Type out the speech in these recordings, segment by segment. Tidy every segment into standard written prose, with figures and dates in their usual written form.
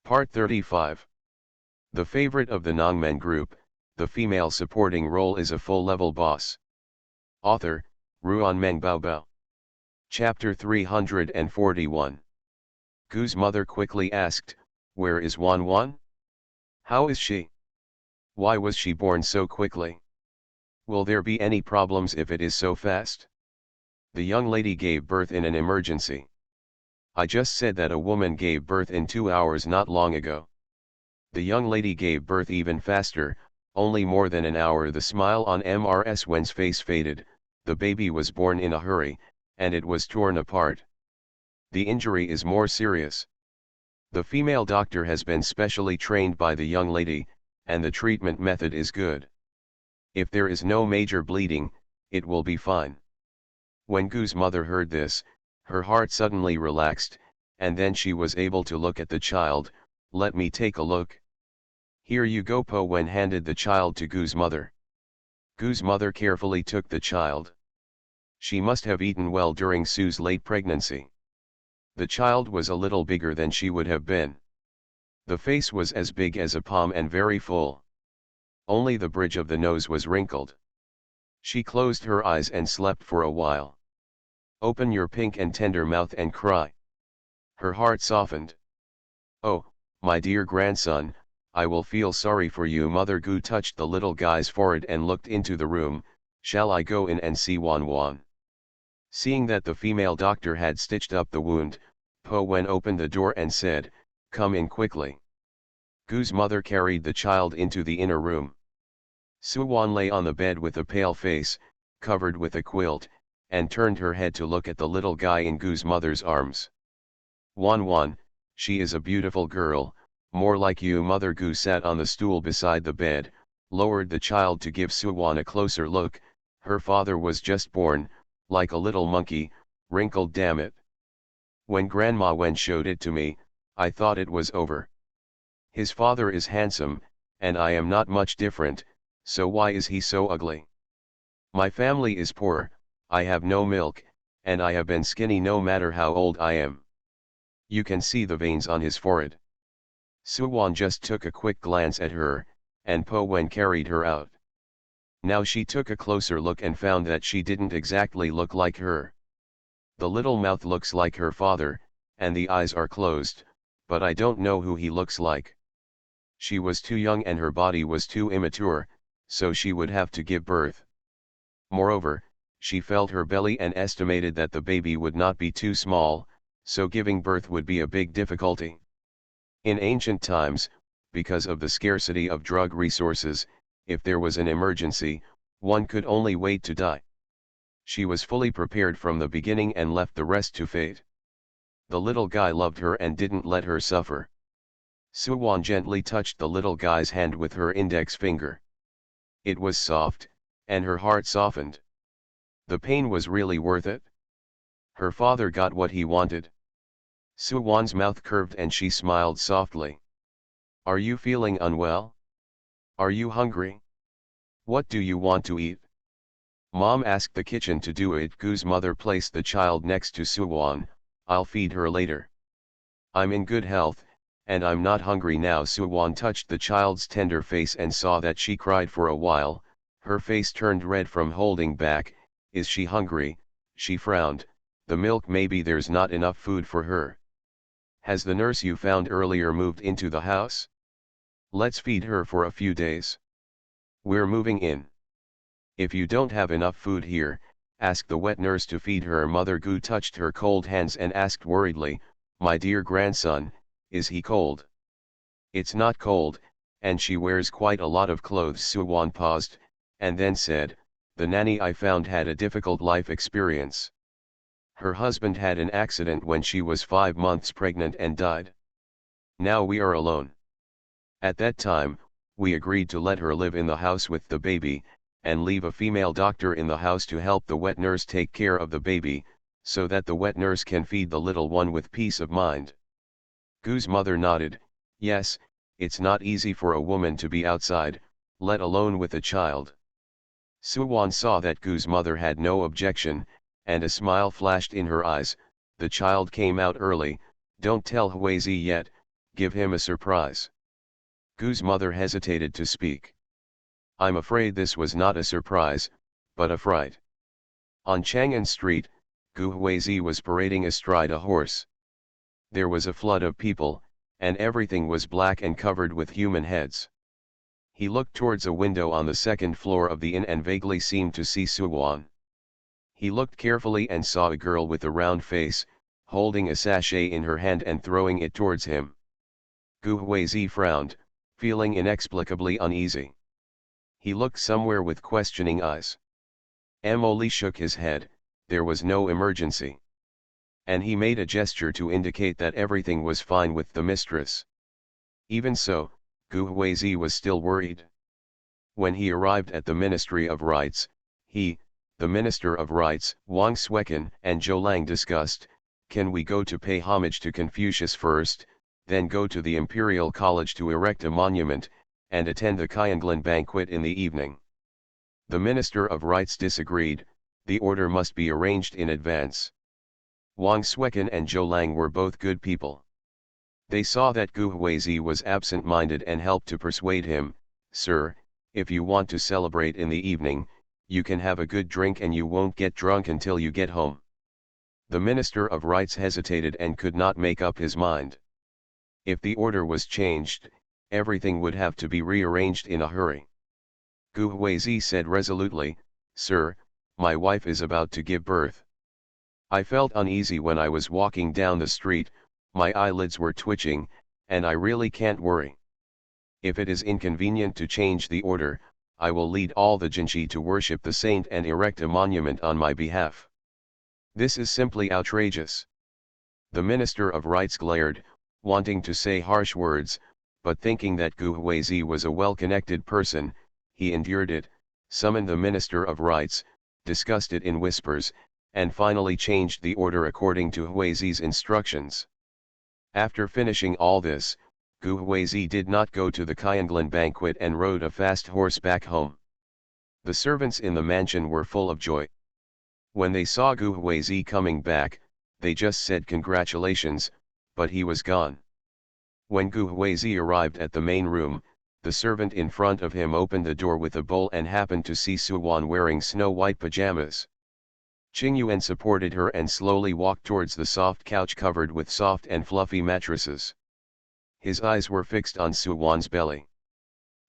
Part 35. The favorite of the Nongmen group, the female supporting role is a full-level boss. Author, Ruan Meng Baobao. Chapter 341. Gu's mother quickly asked, "Where is Wan Wan? How is she? Why was she born so quickly? Will there be any problems if it is so fast?" The young lady gave birth in an emergency. I just said that a woman gave birth in 2 hours not long ago. The young lady gave birth even faster, only more than an hour. The smile on Mrs. Wen's face faded. The baby was born in a hurry, and it was torn apart. The injury is more serious. The female doctor has been specially trained by the young lady, and the treatment method is good. If there is no major bleeding, it will be fine. When Gu's mother heard this, her heart suddenly relaxed, and then she was able to look at the child. "Let me take a look." "Here you go." Po Wen handed the child to Gu's mother. Gu's mother carefully took the child. She must have eaten well during Su's late pregnancy. The child was a little bigger than she would have been. The face was as big as a palm and very full. Only the bridge of the nose was wrinkled. She closed her eyes and slept for a while. "Open your pink and tender mouth and cry." Her heart softened. "Oh, my dear grandson, I will feel sorry for you." Mother Gu touched the little guy's forehead and looked into the room. "Shall I go in and see Wan Wan?" Seeing that the female doctor had stitched up the wound, Po Wen opened the door and said, "Come in quickly." Gu's mother carried the child into the inner room. Su Wan lay on the bed with a pale face, covered with a quilt, and turned her head to look at the little guy in Gu's mother's arms. "Wan Wan, she is a beautiful girl, more like you." Mother Gu sat on the stool beside the bed, lowered the child to give Su Wan a closer look. Her father was just born, like a little monkey, wrinkled. Damn it. When Grandma Wen showed it to me, I thought it was over. His father is handsome, and I am not much different, so why is he so ugly? My family is poor, I have no milk, and I have been skinny no matter how old I am. You can see the veins on his forehead. Su Wan just took a quick glance at her, and Po Wen carried her out. Now she took a closer look and found that she didn't exactly look like her. The little mouth looks like her father, and the eyes are closed, but I don't know who he looks like. She was too young and her body was too immature, so she would have to give birth. Moreover, she felt her belly and estimated that the baby would not be too small, so giving birth would be a big difficulty. In ancient times, because of the scarcity of drug resources, if there was an emergency, one could only wait to die. She was fully prepared from the beginning and left the rest to fate. The little guy loved her and didn't let her suffer. Su Wan gently touched the little guy's hand with her index finger. It was soft, and her heart softened. The pain was really worth it. Her father got what he wanted. Su Wan's mouth curved and she smiled softly. "Are you feeling unwell? Are you hungry? What do you want to eat?" Mom asked the kitchen to do it. Gu's mother placed the child next to Su Wan. "I'll feed her later. I'm in good health, and I'm not hungry now." Su Wan touched the child's tender face and saw that she cried for a while. Her face turned red from holding back. "Is she hungry?" She frowned. "The milk, maybe there's not enough food for her." "Has the nurse you found earlier moved into the house? Let's feed her for a few days. We're moving in. If you don't have enough food here, ask the wet nurse to feed her." Mother Gu touched her cold hands and asked worriedly, "My dear grandson, is he cold?" "It's not cold, and she wears quite a lot of clothes." Su Wan paused, and then said, "The nanny I found had a difficult life experience. Her husband had an accident when she was 5 months pregnant and died. Now we are alone. At that time, we agreed to let her live in the house with the baby, and leave a female doctor in the house to help the wet nurse take care of the baby, so that the wet nurse can feed the little one with peace of mind." Gu's mother nodded. "Yes, it's not easy for a woman to be outside, let alone with a child." Su Wan saw that Gu's mother had no objection, and a smile flashed in her eyes. "The child came out early, don't tell Huizi yet, Give him a surprise. Gu's mother hesitated to speak. I'm afraid this was not a surprise, but a fright. On Chang'an Street, Gu Huizi was parading astride a horse. There was a flood of people, and everything was black and covered with human heads. He looked towards a window on the second floor of the inn and vaguely seemed to see Suwan. He looked carefully and saw a girl with a round face, holding a sachet in her hand and throwing it towards him. Gu Huizi frowned, feeling inexplicably uneasy. He looked somewhere with questioning eyes. Emily shook his head, there was no emergency. And he made a gesture to indicate that everything was fine with the mistress. Even so, Gu Huizi was still worried. When he arrived at the Ministry of Rites, he, the Minister of Rites, Wang Suecan and Zhou Lang discussed, can we go to pay homage to Confucius first, then go to the Imperial College to erect a monument, and attend the Qianglan banquet in the evening. The Minister of Rites disagreed, the order must be arranged in advance. Wang Suecan and Zhou Lang were both good people. They saw that Gu Huizi was absent-minded and helped to persuade him, Sir, if you want to celebrate in the evening, you can have a good drink and you won't get drunk until you get home. The Minister of Rites hesitated and could not make up his mind. If the order was changed, everything would have to be rearranged in a hurry. Gu Huizi said resolutely, Sir, my wife is about to give birth. I felt uneasy when I was walking down the street, my eyelids were twitching, and I really can't worry. If it is inconvenient to change the order, I will lead all the Jinshi to worship the saint and erect a monument on my behalf. This is simply outrageous. The Minister of Rites glared, wanting to say harsh words, but thinking that Gu Huizi was a well-connected person, he endured it, summoned the Minister of Rites, discussed it in whispers, and finally changed the order according to Huizi's instructions. After finishing all this, Gu Huizi did not go to the Qianglan banquet and rode a fast horse back home. The servants in the mansion were full of joy. When they saw Gu Huizi coming back, they just said congratulations, but he was gone. When Gu Huizi arrived at the main room, the servant in front of him opened the door with a bowl and happened to see Suwan wearing snow-white pajamas. Qingyuan supported her and slowly walked towards the soft couch covered with soft and fluffy mattresses. His eyes were fixed on Suwan's belly.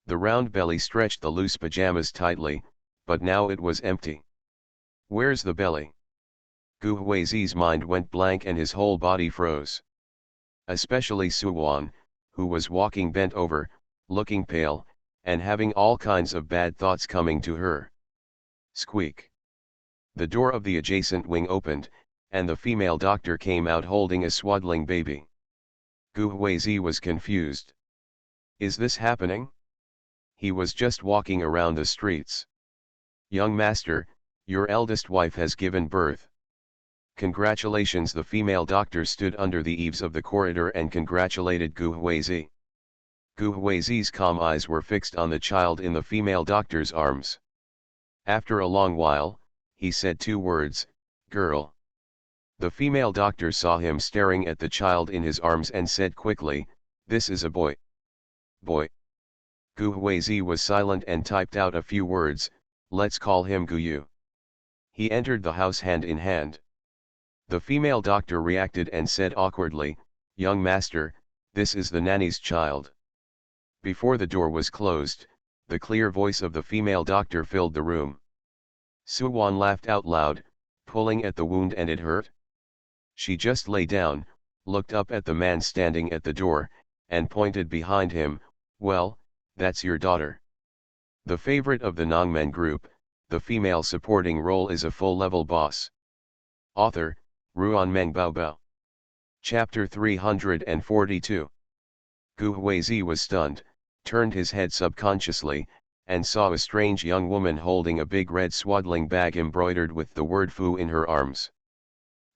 The round belly stretched the loose pajamas tightly, but now it was empty. Where's the belly? Gu Huizi's mind went blank and his whole body froze. Especially Suwan, who was walking bent over, looking pale, and having all kinds of bad thoughts coming to her. Squeak. The door of the adjacent wing opened, and the female doctor came out holding a swaddling baby. Gu Huizi was confused. Is this happening? He was just walking around the streets. Young master, your eldest wife has given birth. Congratulations. The female doctor stood under the eaves of the corridor and congratulated Gu Huizi. Gu Huizi's calm eyes were fixed on the child in the female doctor's arms. After a long while, he said two words, girl. The female doctor saw him staring at the child in his arms and said quickly, this is a boy. Boy. Gu Huizi was silent and typed out a few words, let's call him Guyu. He entered the house hand in hand. The female doctor reacted and said awkwardly, young master, this is the nanny's child. Before the door was closed, the clear voice of the female doctor filled the room. Suwan laughed out loud, pulling at the wound and it hurt. She just lay down, looked up at the man standing at the door, and pointed behind him, well, that's your daughter. The favorite of the Nongmen group, the female supporting role is a full-level boss. Author, Ruan Meng Baobao. Chapter 342. Gu Huizi was stunned, turned his head subconsciously, and saw a strange young woman holding a big red swaddling bag embroidered with the word Fu in her arms.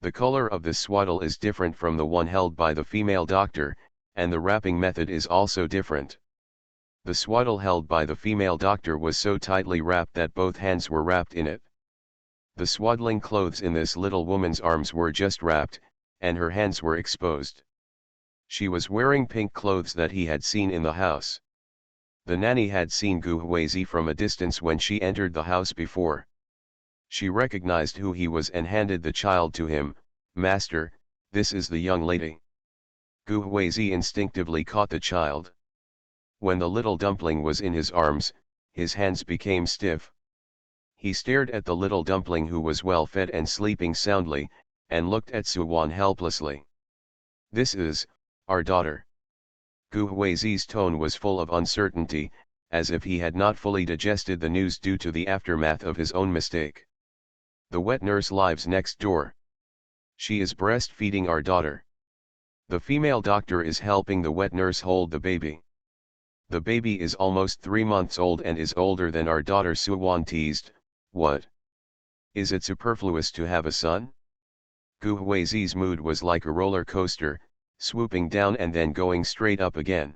The color of the swaddle is different from the one held by the female doctor, and the wrapping method is also different. The swaddle held by the female doctor was so tightly wrapped that both hands were wrapped in it. The swaddling clothes in this little woman's arms were just wrapped, and her hands were exposed. She was wearing pink clothes that he had seen in the house. The nanny had seen Gu Huizi from a distance when she entered the house before. She recognized who he was and handed the child to him. "Master, this is the young lady." Gu Huizi instinctively caught the child. When the little dumpling was in his arms, his hands became stiff. He stared at the little dumpling who was well fed and sleeping soundly, and looked at Suwan helplessly. "This is our daughter." Gu Huizi's tone was full of uncertainty, as if he had not fully digested the news due to the aftermath of his own mistake. "The wet nurse lives next door. She is breastfeeding our daughter. The female doctor is helping the wet nurse hold the baby. The baby is almost 3 months old and is older than our daughter." Suwan teased. "What? Is it superfluous to have a son?" Gu Huizi's mood was like a roller coaster, swooping down and then going straight up again.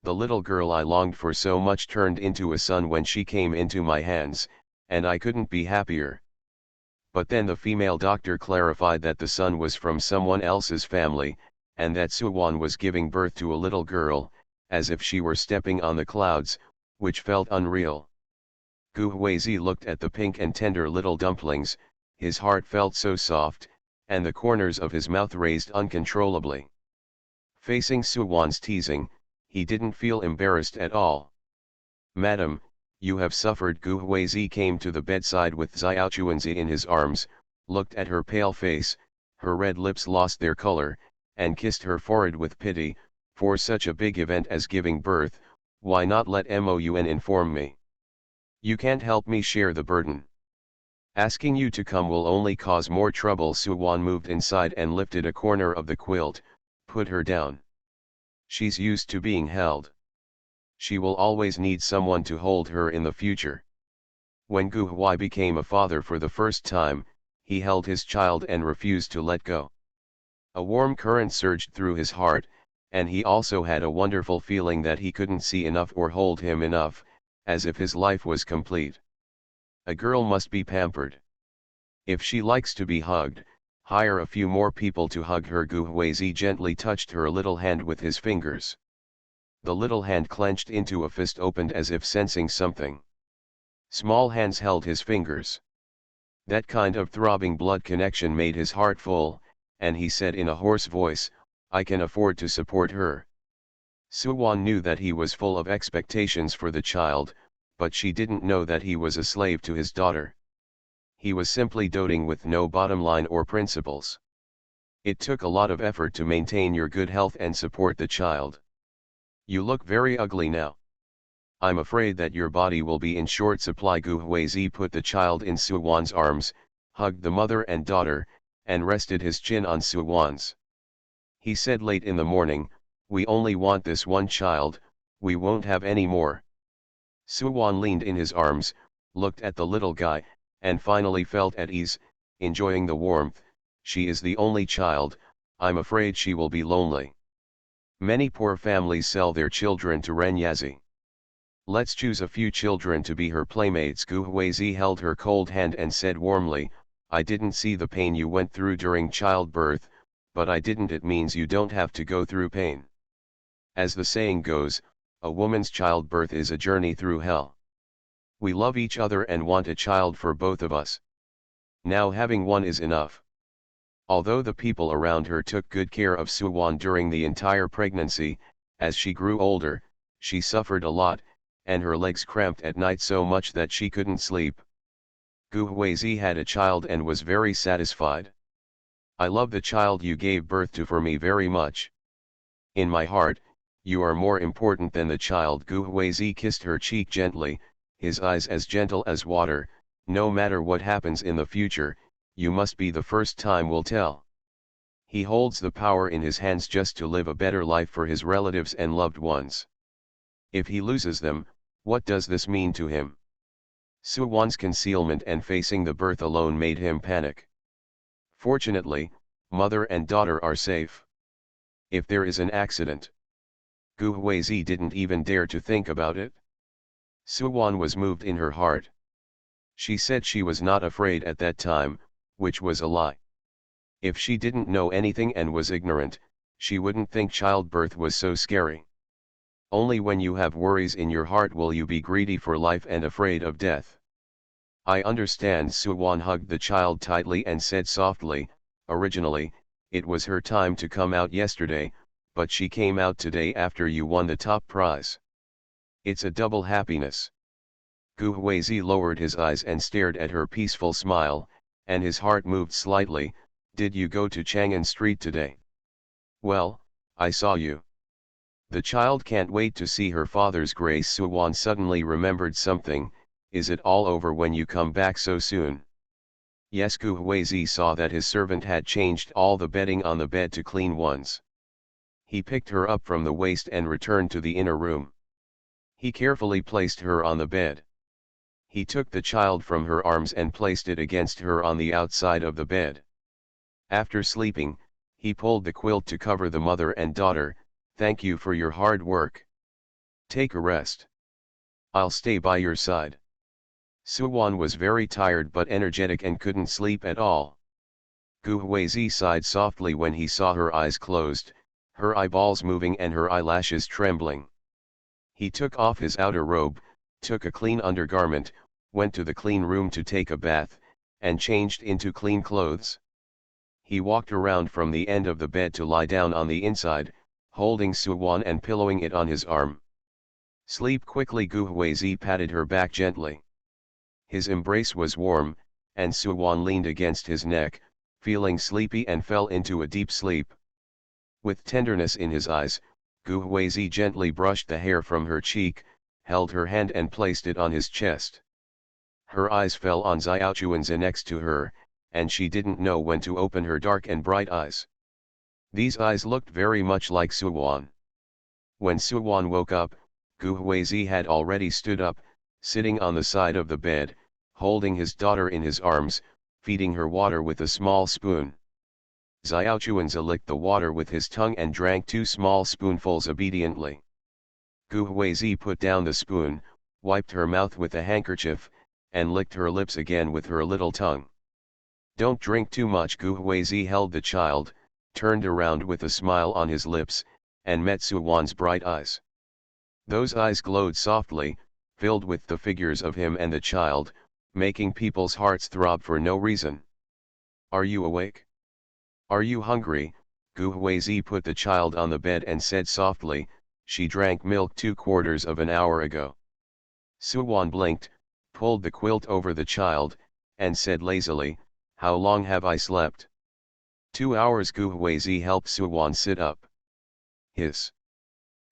"The little girl I longed for so much turned into a son when she came into my hands, and I couldn't be happier." But then the female doctor clarified that the son was from someone else's family, and that Suwan was giving birth to a little girl, as if she were stepping on the clouds, which felt unreal. Gu Huizi looked at the pink and tender little dumplings, his heart felt so soft, and the corners of his mouth raised uncontrollably. Facing Suwan's teasing, he didn't feel embarrassed at all. "Madam, you have suffered." Gu Huizi came to the bedside with Xiaochuanzi in his arms, looked at her pale face, her red lips lost their color, and kissed her forehead with pity. "For such a big event as giving birth, why not let Moun inform me? You can't help me share the burden. Asking you to come will only cause more trouble." Suwan moved inside and lifted a corner of the quilt. "Put her down. She's used to being held. She will always need someone to hold her in the future." When Gu Hui became a father for the first time, he held his child and refused to let go. A warm current surged through his heart, and he also had a wonderful feeling that he couldn't see enough or hold him enough, as if his life was complete. A girl must be pampered. If she likes to be hugged, hire a few more people to hug her. Gu Huizi gently touched her little hand with his fingers. The little hand clenched into a fist, opened as if sensing something. Small hands held his fingers. That kind of throbbing blood connection made his heart full, and he said in a hoarse voice, "I can afford to support her." Suwan knew that he was full of expectations for the child, but she didn't know that he was a slave to his daughter. He was simply doting with no bottom line or principles. "It took a lot of effort to maintain your good health and support the child. You look very ugly now. I'm afraid that your body will be in short supply." Gu Huizi put the child in Suwan's arms, hugged the mother and daughter, and rested his chin on Suwan's. He said late in the morning, "We only want this one child, we won't have any more." Suwan leaned in his arms, looked at the little guy, and finally felt at ease, enjoying the warmth. "She is the only child, I'm afraid she will be lonely. Many poor families sell their children to Renyazi. Let's choose a few children to be her playmates." Gu Huizi held her cold hand and said warmly, "I didn't see the pain you went through during childbirth, but I didn't. It means you don't have to go through pain. As the saying goes, a woman's childbirth is a journey through hell. We love each other and want a child for both of us. Now having one is enough." Although the people around her took good care of Suwan during the entire pregnancy, as she grew older, she suffered a lot, and her legs cramped at night so much that she couldn't sleep. Gu Huizi had a child and was very satisfied. "I love the child you gave birth to for me very much. In my heart, you are more important than the child." Gu Huizi kissed her cheek gently, his eyes as gentle as water. "No matter what happens in the future, you must be the first. Time will tell. He holds the power in his hands just to live a better life for his relatives and loved ones. If he loses them, what does this mean to him?" Suwan's concealment and facing the birth alone made him panic. Fortunately, mother and daughter are safe. If there is an accident, Gu Huizi didn't even dare to think about it. Suwan was moved in her heart. She said she was not afraid at that time, which was a lie. If she didn't know anything and was ignorant, She wouldn't think childbirth was so scary. Only when you have worries in your heart will you be greedy for life and afraid of death. I understand. Suwon hugged the child tightly and said softly, originally, it was her time to come out yesterday, but she came out today after you won the top prize. It's a double happiness. Gu Huizi lowered his eyes and stared at her peaceful smile, and his heart moved slightly. Did you go to Chang'an Street today? Well, I saw you. The child can't wait to see her father's grace. Suwon suddenly remembered something. Is it all over when you come back so soon? Yes. Gu Huizi saw that his servant had changed all the bedding on the bed to clean ones. He picked her up from the waist and returned to the inner room. He carefully placed her on the bed. He took the child from her arms and placed it against her on the outside of the bed. After sleeping, he pulled the quilt to cover the mother and daughter. Thank you for your hard work. Take a rest. I'll stay by your side. Suwon was very tired but energetic and couldn't sleep at all. Gu Huizi sighed softly when he saw her eyes closed, her eyeballs moving and her eyelashes trembling. He took off his outer robe, took a clean undergarment, went to the clean room to take a bath, and changed into clean clothes. He walked around from the end of the bed to lie down on the inside, holding Suwon and pillowing it on his arm. Sleep quickly. Gu Huizi patted her back gently. His embrace was warm, and Suwon leaned against his neck, feeling sleepy and fell into a deep sleep. With tenderness in his eyes, Gu Huizi gently brushed the hair from her cheek, held her hand and placed it on his chest. Her eyes fell on Xiaochuan's next to her, and she didn't know when to open her dark and bright eyes. These eyes looked very much like Suwon. When Suwon woke up, Gu Huizi had already stood up, sitting on the side of the bed, holding his daughter in his arms, feeding her water with a small spoon. Xiaochuan licked the water with his tongue and drank 2 small spoonfuls obediently. Gu Huizi put down the spoon, wiped her mouth with a handkerchief, and licked her lips again with her little tongue. Don't drink too much. Gu Huizi held the child, turned around with a smile on his lips, and met Suwon's bright eyes. Those eyes glowed softly, filled with the figures of him and the child, making people's hearts throb for no reason. Are you awake? Are you hungry? Gu Huizi put the child on the bed and said softly, she drank milk 2/4 of an hour ago. Suwon blinked, pulled the quilt over the child, and said lazily, how long have I slept? 2 hours. Gu Huizi helped Suwon sit up. His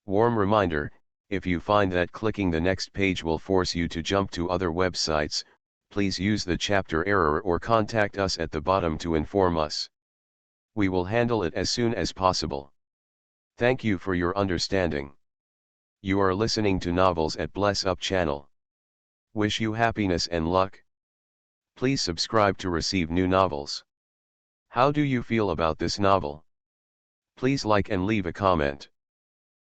warm reminder, if you find that clicking the next page will force you to jump to other websites, please use the chapter error or contact us at the bottom to inform us. We will handle it as soon as possible. Thank you for your understanding. You are listening to Novels at Bless Up channel. Wish you happiness and luck. Please subscribe to receive new novels. How do you feel about this novel? Please like and leave a comment.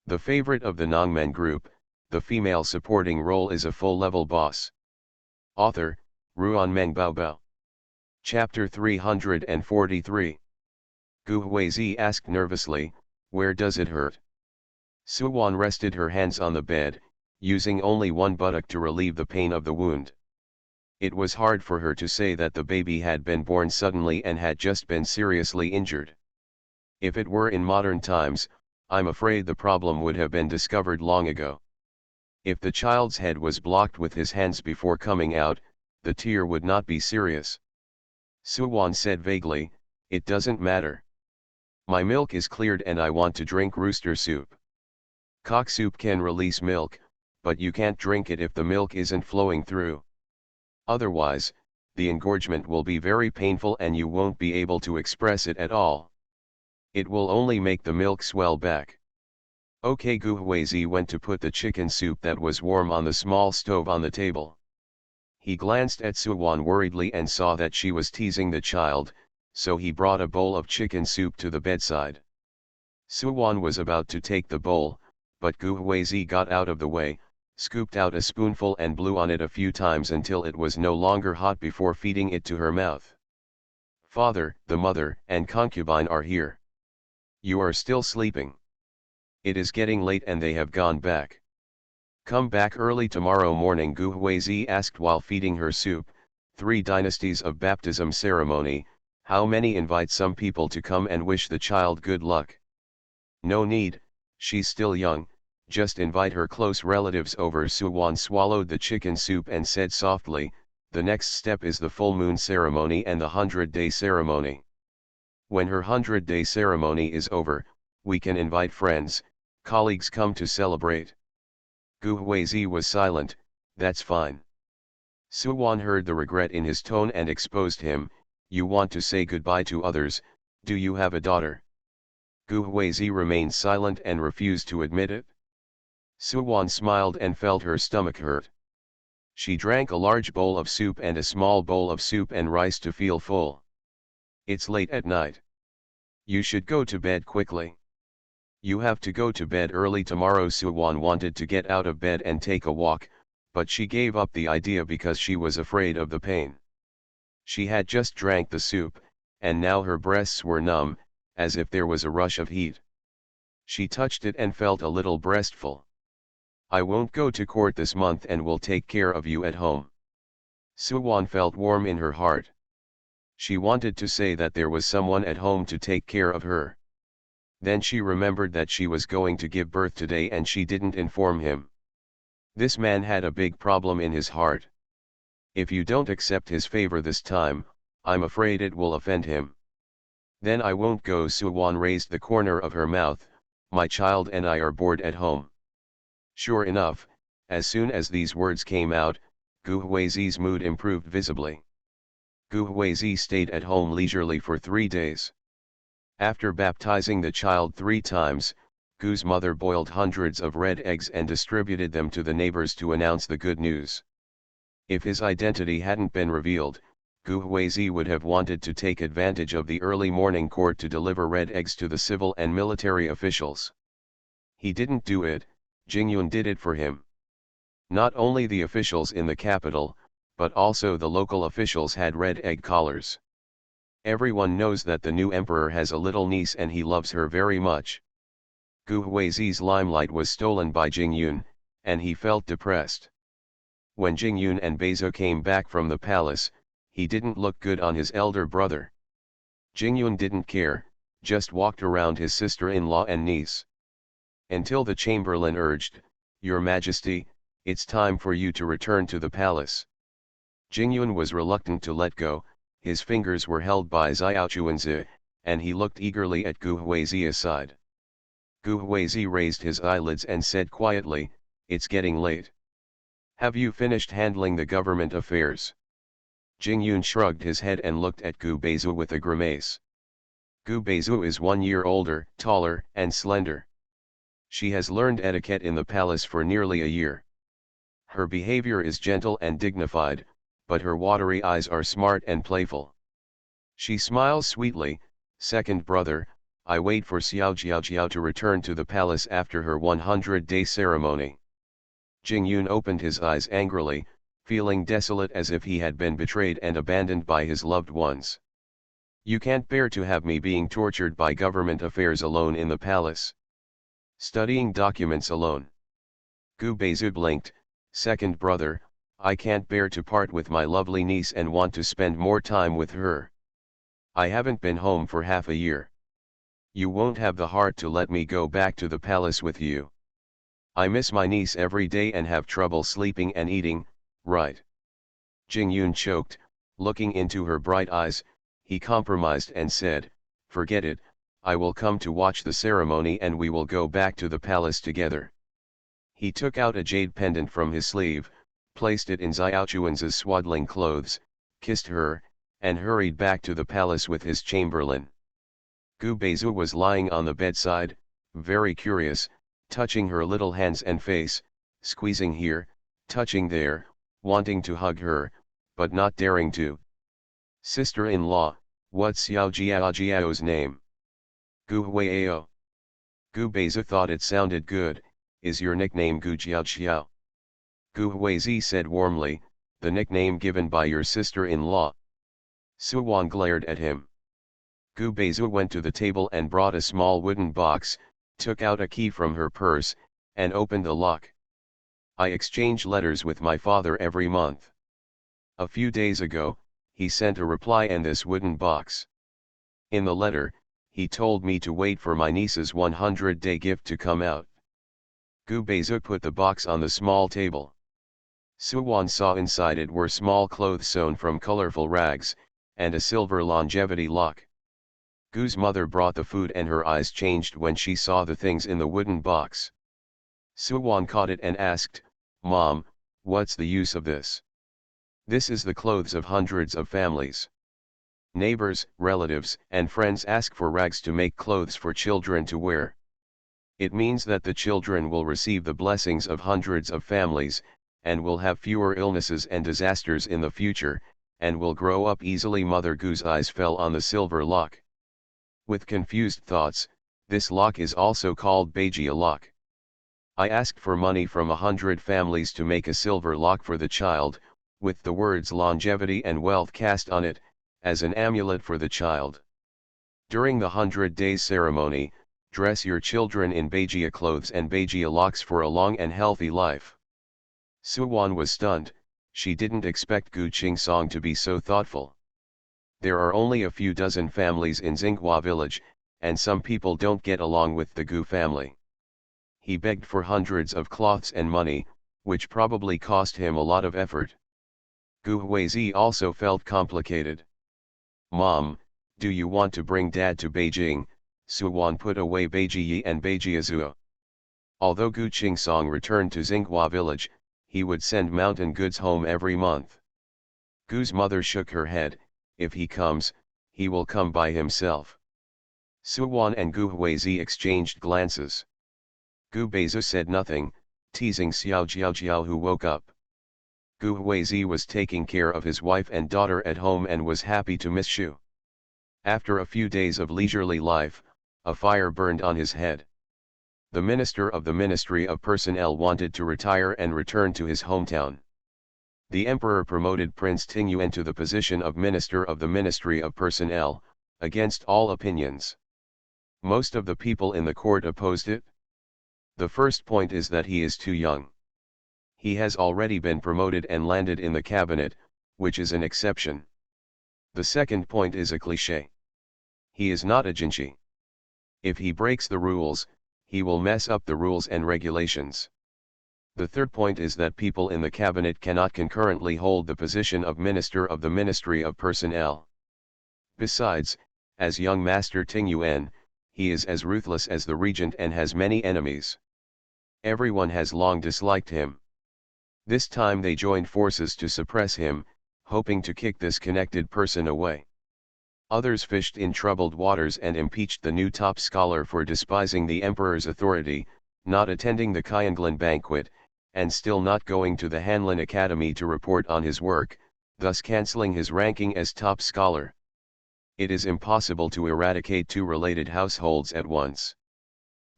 The favorite of the Nongmen group, the female supporting role is a full-level boss. Author, Ruan Meng Baobao. Chapter 343. Gu Huizi asked nervously, where does it hurt? Suwon rested her hands on the bed, using only one buttock to relieve the pain of the wound. It was hard for her to say that the baby had been born suddenly and had just been seriously injured. If it were in modern times, I'm afraid the problem would have been discovered long ago. If the child's head was blocked with his hands before coming out, the tear would not be serious. Suwon said vaguely, it doesn't matter. My milk is cleared and I want to drink rooster soup. Cock soup can release milk, but you can't drink it if the milk isn't flowing through. Otherwise, the engorgement will be very painful and you won't be able to express it at all. It will only make the milk swell back. Okay. Gu Huizi went to put the chicken soup that was warm on the small stove on the table. He glanced at Suwon worriedly and saw that she was teasing the child, so he brought a bowl of chicken soup to the bedside. Suwon was about to take the bowl, but Gu Huizi got out of the way, scooped out a spoonful and blew on it a few times until it was no longer hot before feeding it to her mouth. Father, the mother, and concubine are here. You are still sleeping. It is getting late and they have gone back. Come back early tomorrow morning, Gu Huizi asked while feeding her soup. 3 dynasties of baptism ceremony, how many invite some people to come and wish the child good luck? No need, she's still young, just invite her close relatives over. Suwon swallowed the chicken soup and said softly, the next step is the full moon ceremony and the 100-day ceremony. When her 100-day ceremony is over, we can invite friends, colleagues come to celebrate. Gu Huizi was silent. That's fine. Suwon heard the regret in his tone and exposed him. You want to say goodbye to others, do you have a daughter? Gu Huizi remained silent and refused to admit it. Suwon smiled and felt her stomach hurt. She drank a large bowl of soup and a small bowl of soup and rice to feel full. It's late at night. You should go to bed quickly. You have to go to bed early tomorrow. Suwon wanted to get out of bed and take a walk, but she gave up the idea because she was afraid of the pain. She had just drank the soup, and now her breasts were numb, as if there was a rush of heat. She touched it and felt a little breastful. I won't go to court this month and will take care of you at home. Suwon felt warm in her heart. She wanted to say that there was someone at home to take care of her. Then she remembered that she was going to give birth today and she didn't inform him. This man had a big problem in his heart. If you don't accept his favor this time, I'm afraid it will offend him. Then I won't go. Suwon raised the corner of her mouth. My child and I are bored at home. Sure enough, as soon as these words came out, Gu Huizi's mood improved visibly. Gu Huizi stayed at home leisurely for 3 days. After baptizing the child 3 times, Gu's mother boiled hundreds of red eggs and distributed them to the neighbors to announce the good news. If his identity hadn't been revealed, Gu Huizi would have wanted to take advantage of the early morning court to deliver red eggs to the civil and military officials. He didn't do it, Jingyun did it for him. Not only the officials in the capital, but also the local officials had red egg collars. Everyone knows that the new emperor has a little niece and he loves her very much. Gu Huizi's limelight was stolen by Jingyun, and he felt depressed. When Jingyun and Beizhu came back from the palace, he didn't look good on his elder brother. Jingyun didn't care, just walked around his sister-in-law and niece. Until the chamberlain urged, Your Majesty, it's time for you to return to the palace. Jingyun was reluctant to let go, his fingers were held by Xiaochuanzi, and he looked eagerly at Gu Huizi's side. Gu Huizi raised his eyelids and said quietly, It's getting late. Have you finished handling the government affairs? Jingyun shrugged his head and looked at Gu Beizhu with a grimace. Gu Beizhu is 1 year older, taller, and slender. She has learned etiquette in the palace for nearly a year. Her behavior is gentle and dignified, but her watery eyes are smart and playful. She smiles sweetly. Second brother, I wait for Xiao Jiao to return to the palace after her 100-day ceremony. Jingyun opened his eyes angrily, feeling desolate as if he had been betrayed and abandoned by his loved ones. You can't bear to have me being tortured by government affairs alone in the palace. Studying documents alone. Gu Beizhu blinked. Second brother, I can't bear to part with my lovely niece and want to spend more time with her. I haven't been home for half a year. You won't have the heart to let me go back to the palace with you. I miss my niece every day and have trouble sleeping and eating, right? Jingyun choked, looking into her bright eyes. He compromised and said, Forget it, I will come to watch the ceremony and we will go back to the palace together. He took out a jade pendant from his sleeve, placed it in Xiaochuan's swaddling clothes, kissed her, and hurried back to the palace with his chamberlain. Gu Beizhu was lying on the bedside, very curious, touching her little hands and face, squeezing here, touching there, wanting to hug her, but not daring to. Sister-in-law, what's Xiao Jiao's name? Gu Huiao. Gu Beizhu thought it sounded good. Is your nickname Gu Jiao? Gu Huizi said warmly, the nickname given by your sister-in-law. Suwon glared at him. Gu Beizu went to the table and brought a small wooden box, took out a key from her purse, and opened the lock. I exchange letters with my father every month. A few days ago, he sent a reply and this wooden box. In the letter, he told me to wait for my niece's 100-day gift to come out. Gu Beizu put the box on the small table. Suwon saw inside it were small clothes sewn from colorful rags, and a silver longevity lock. Gu's mother brought the food and her eyes changed when she saw the things in the wooden box. Suwon caught it and asked, "Mom, what's the use of this?" "This is the clothes of hundreds of families. Neighbors, relatives, and friends ask for rags to make clothes for children to wear. It means that the children will receive the blessings of hundreds of families, and will have fewer illnesses and disasters in the future, and will grow up easily." Mother Gu's eyes fell on the silver lock. With confused thoughts, "This lock is also called Beijia lock. I asked for money from 100 families to make a silver lock for the child, with the words longevity and wealth cast on it, as an amulet for the child. During the 100 days ceremony, dress your children in Beijia clothes and Beijia locks for a long and healthy life." Suwon was stunned. She didn't expect Gu Qingsong to be so thoughtful. There are only a few dozen families in Xinghua village, and some people don't get along with the Gu family. He begged for hundreds of cloths and money, which probably cost him a lot of effort. Gu Huizi also felt complicated. "Mom, do you want to bring Dad to Beijing?" Suwon put away Beijiyi and Beijiazua. Although Gu Qingsong returned to Xinghua village, he would send mountain goods home every month. Gu's mother shook her head. "If he comes, he will come by himself." Suwon and Gu Huizi exchanged glances. Gu Beizu said nothing, teasing Xiao Jiao who woke up. Gu Huizi was taking care of his wife and daughter at home and was happy to miss Shu. After a few days of leisurely life, a fire burned on his head. The minister of the Ministry of Personnel wanted to retire and return to his hometown. The emperor promoted Prince Tingyuan to the position of Minister of the Ministry of Personnel, against all opinions. Most of the people in the court opposed it. The first point is that he is too young. He has already been promoted and landed in the cabinet, which is an exception. The second point is a cliché. He is not a jinchi. If he breaks the rules, he will mess up the rules and regulations. The third point is that people in the cabinet cannot concurrently hold the position of Minister of the Ministry of Personnel. Besides, as young Master Tingyuan, he is as ruthless as the regent and has many enemies. Everyone has long disliked him. This time they joined forces to suppress him, hoping to kick this connected person away. Others fished in troubled waters and impeached the new top scholar for despising the emperor's authority, not attending the Kyanglan banquet, and still not going to the Hanlin Academy to report on his work, thus cancelling his ranking as top scholar. It is impossible to eradicate two related households at once.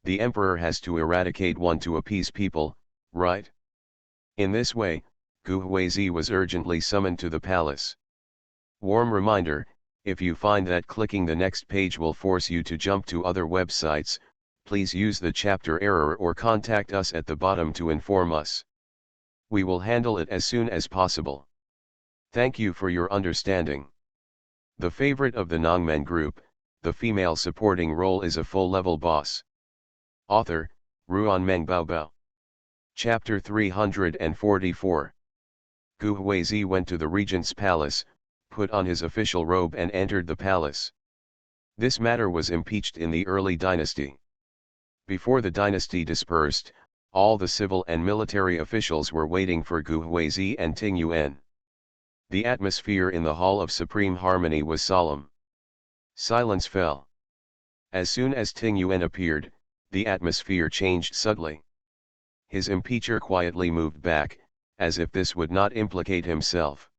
The emperor has to eradicate one to appease people, right? In this way, Gu Huizi was urgently summoned to the palace. Warm reminder: if you find that clicking the next page will force you to jump to other websites, please use the chapter error or contact us at the bottom to inform us. We will handle it as soon as possible. Thank you for your understanding. The favorite of the Nongmen group, the female supporting role is a full-level boss. Author, Ruan Meng Baobao. Chapter 344. Gu Huizi went to the regent's palace, put on his official robe and entered the palace. This matter was impeached in the early dynasty. Before the dynasty dispersed, all the civil and military officials were waiting for Gu Huizi and Tingyuan. The atmosphere in the Hall of Supreme Harmony was solemn. Silence fell. As soon as Tingyuan appeared, the atmosphere changed subtly. His impeacher quietly moved back, as if this would not implicate himself.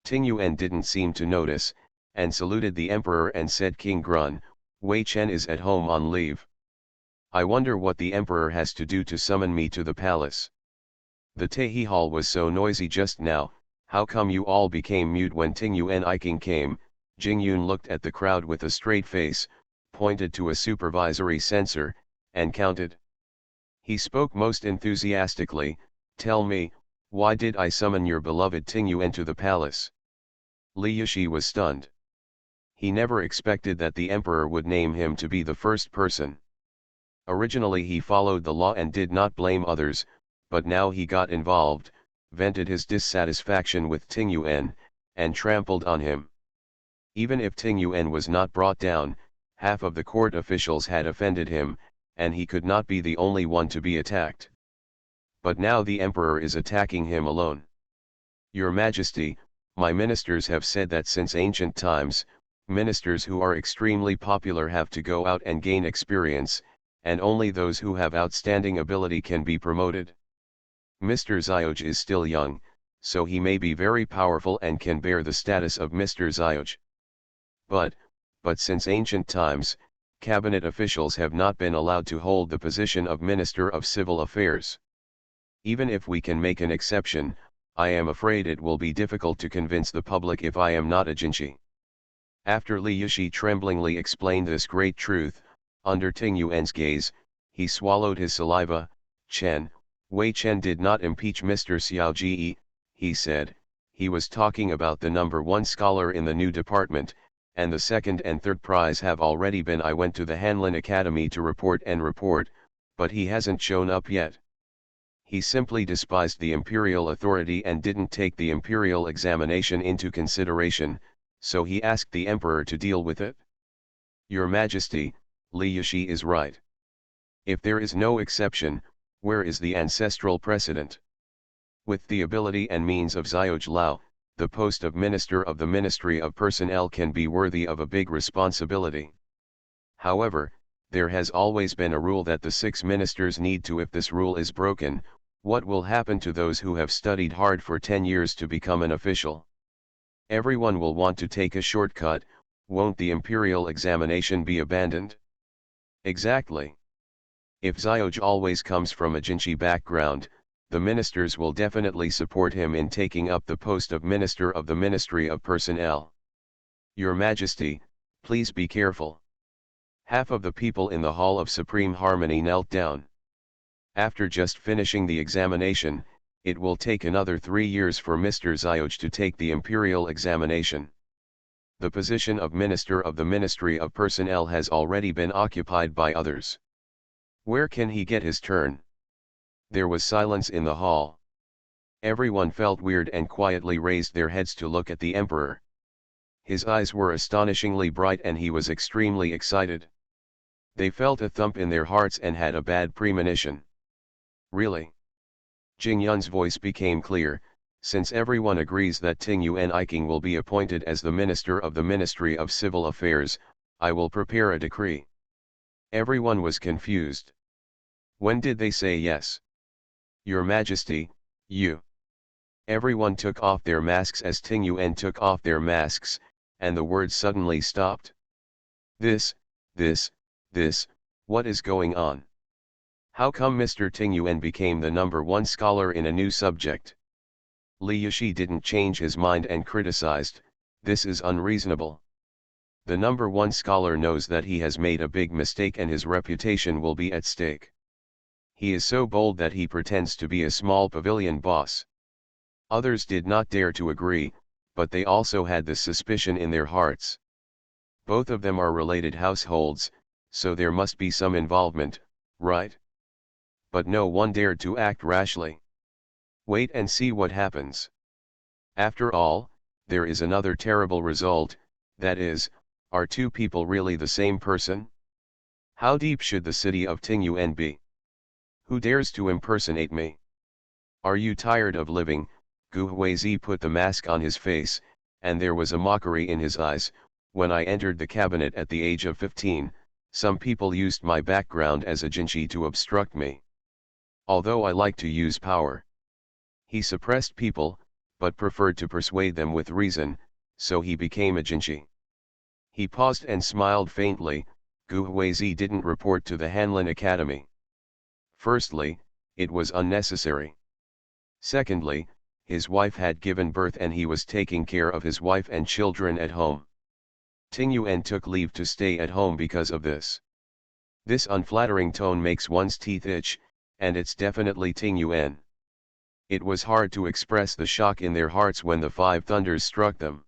Tingyuan didn't seem to notice, and saluted the emperor and said, "King Grun, Wei Chen is at home on leave. I wonder what the emperor has to do to summon me to the palace. The Tahi Hall was so noisy just now, how come you all became mute when Tingyuan Iking came?" Jing Yun looked at the crowd with a straight face, pointed to a supervisory sensor, and counted. He spoke most enthusiastically, "Tell me, why did I summon your beloved Ting Yuan to the palace?" Li Yishi was stunned. He never expected that the emperor would name him to be the first person. Originally he followed the law and did not blame others, but now he got involved, vented his dissatisfaction with Ting Yuan, and trampled on him. Even if Ting Yuan was not brought down, half of the court officials had offended him, and he could not be the only one to be attacked. But now the emperor is attacking him alone. "Your Majesty, my ministers have said that since ancient times, ministers who are extremely popular have to go out and gain experience, and only those who have outstanding ability can be promoted. Mr. Xioj is still young, so he may be very powerful and can bear the status of Mr. Xioj. But since ancient times, cabinet officials have not been allowed to hold the position of Minister of Civil Affairs. Even if we can make an exception, I am afraid it will be difficult to convince the public if I am not a Jinchi." After Li Yishi tremblingly explained this great truth, under Ting Yuan's gaze, he swallowed his saliva. Wei Chen did not impeach Mr. Xiaoji, he said. He was talking about the number one scholar in the new department, and the second and third prize have already been. I went to the Hanlin Academy to report, but he hasn't shown up yet. He simply despised the imperial authority and didn't take the imperial examination into consideration, so he asked the emperor to deal with it. "Your Majesty, Li Yishi is right. If there is no exception, where is the ancestral precedent? With the ability and means of Xioj Lao, the post of Minister of the Ministry of Personnel can be worthy of a big responsibility. However, there has always been a rule that the 6 ministers need to. If this rule is broken, what will happen to those who have studied hard for 10 years to become an official? Everyone will want to take a shortcut. Won't the imperial examination be abandoned?" "Exactly. If Xioj always comes from a Jinchi background, the ministers will definitely support him in taking up the post of Minister of the Ministry of Personnel. Your Majesty, please be careful." Half of the people in the Hall of Supreme Harmony knelt down. After just finishing the examination, it will take another 3 years for Mr. Xioj to take the imperial examination. The position of Minister of the Ministry of Personnel has already been occupied by others. Where can he get his turn? There was silence in the hall. Everyone felt weird and quietly raised their heads to look at the emperor. His eyes were astonishingly bright and he was extremely excited. They felt a thump in their hearts and had a bad premonition. "Really?" Jing Yun's voice became clear. "Since everyone agrees that Ting Yuan Iking will be appointed as the Minister of the Ministry of Civil Affairs, I will prepare a decree." Everyone was confused. "When did they say yes?" "Your Majesty, you." Everyone took off their masks as Ting Yuan took off their masks, and the words suddenly stopped. This, what is going on? How come Mr. Ting Yuan became the number one scholar in a new subject? Li Yishi didn't change his mind and criticized, "This is unreasonable. The number one scholar knows that he has made a big mistake and his reputation will be at stake. He is so bold that he pretends to be a small pavilion boss." Others did not dare to agree, but they also had this suspicion in their hearts. Both of them are related households, so there must be some involvement, right? But no one dared to act rashly. Wait and see what happens. After all, there is another terrible result, that is, are 2 people really the same person? How deep should the city of Ting Yuan be? Who dares to impersonate me? Are you tired of living? Gu Huizi put the mask on his face, and there was a mockery in his eyes. "When I entered the cabinet at the age of 15, some people used my background as a Jinchi to obstruct me. Although I like to use power. He suppressed people, but preferred to persuade them with reason, so he became a Jinchi." He paused and smiled faintly. Gu Huizi didn't report to the Hanlin Academy. Firstly, it was unnecessary. Secondly, his wife had given birth and he was taking care of his wife and children at home. Ting Yuan took leave to stay at home because of this. This unflattering tone makes one's teeth itch, and it's definitely Ting Yuan. It was hard to express the shock in their hearts when the five thunders struck them.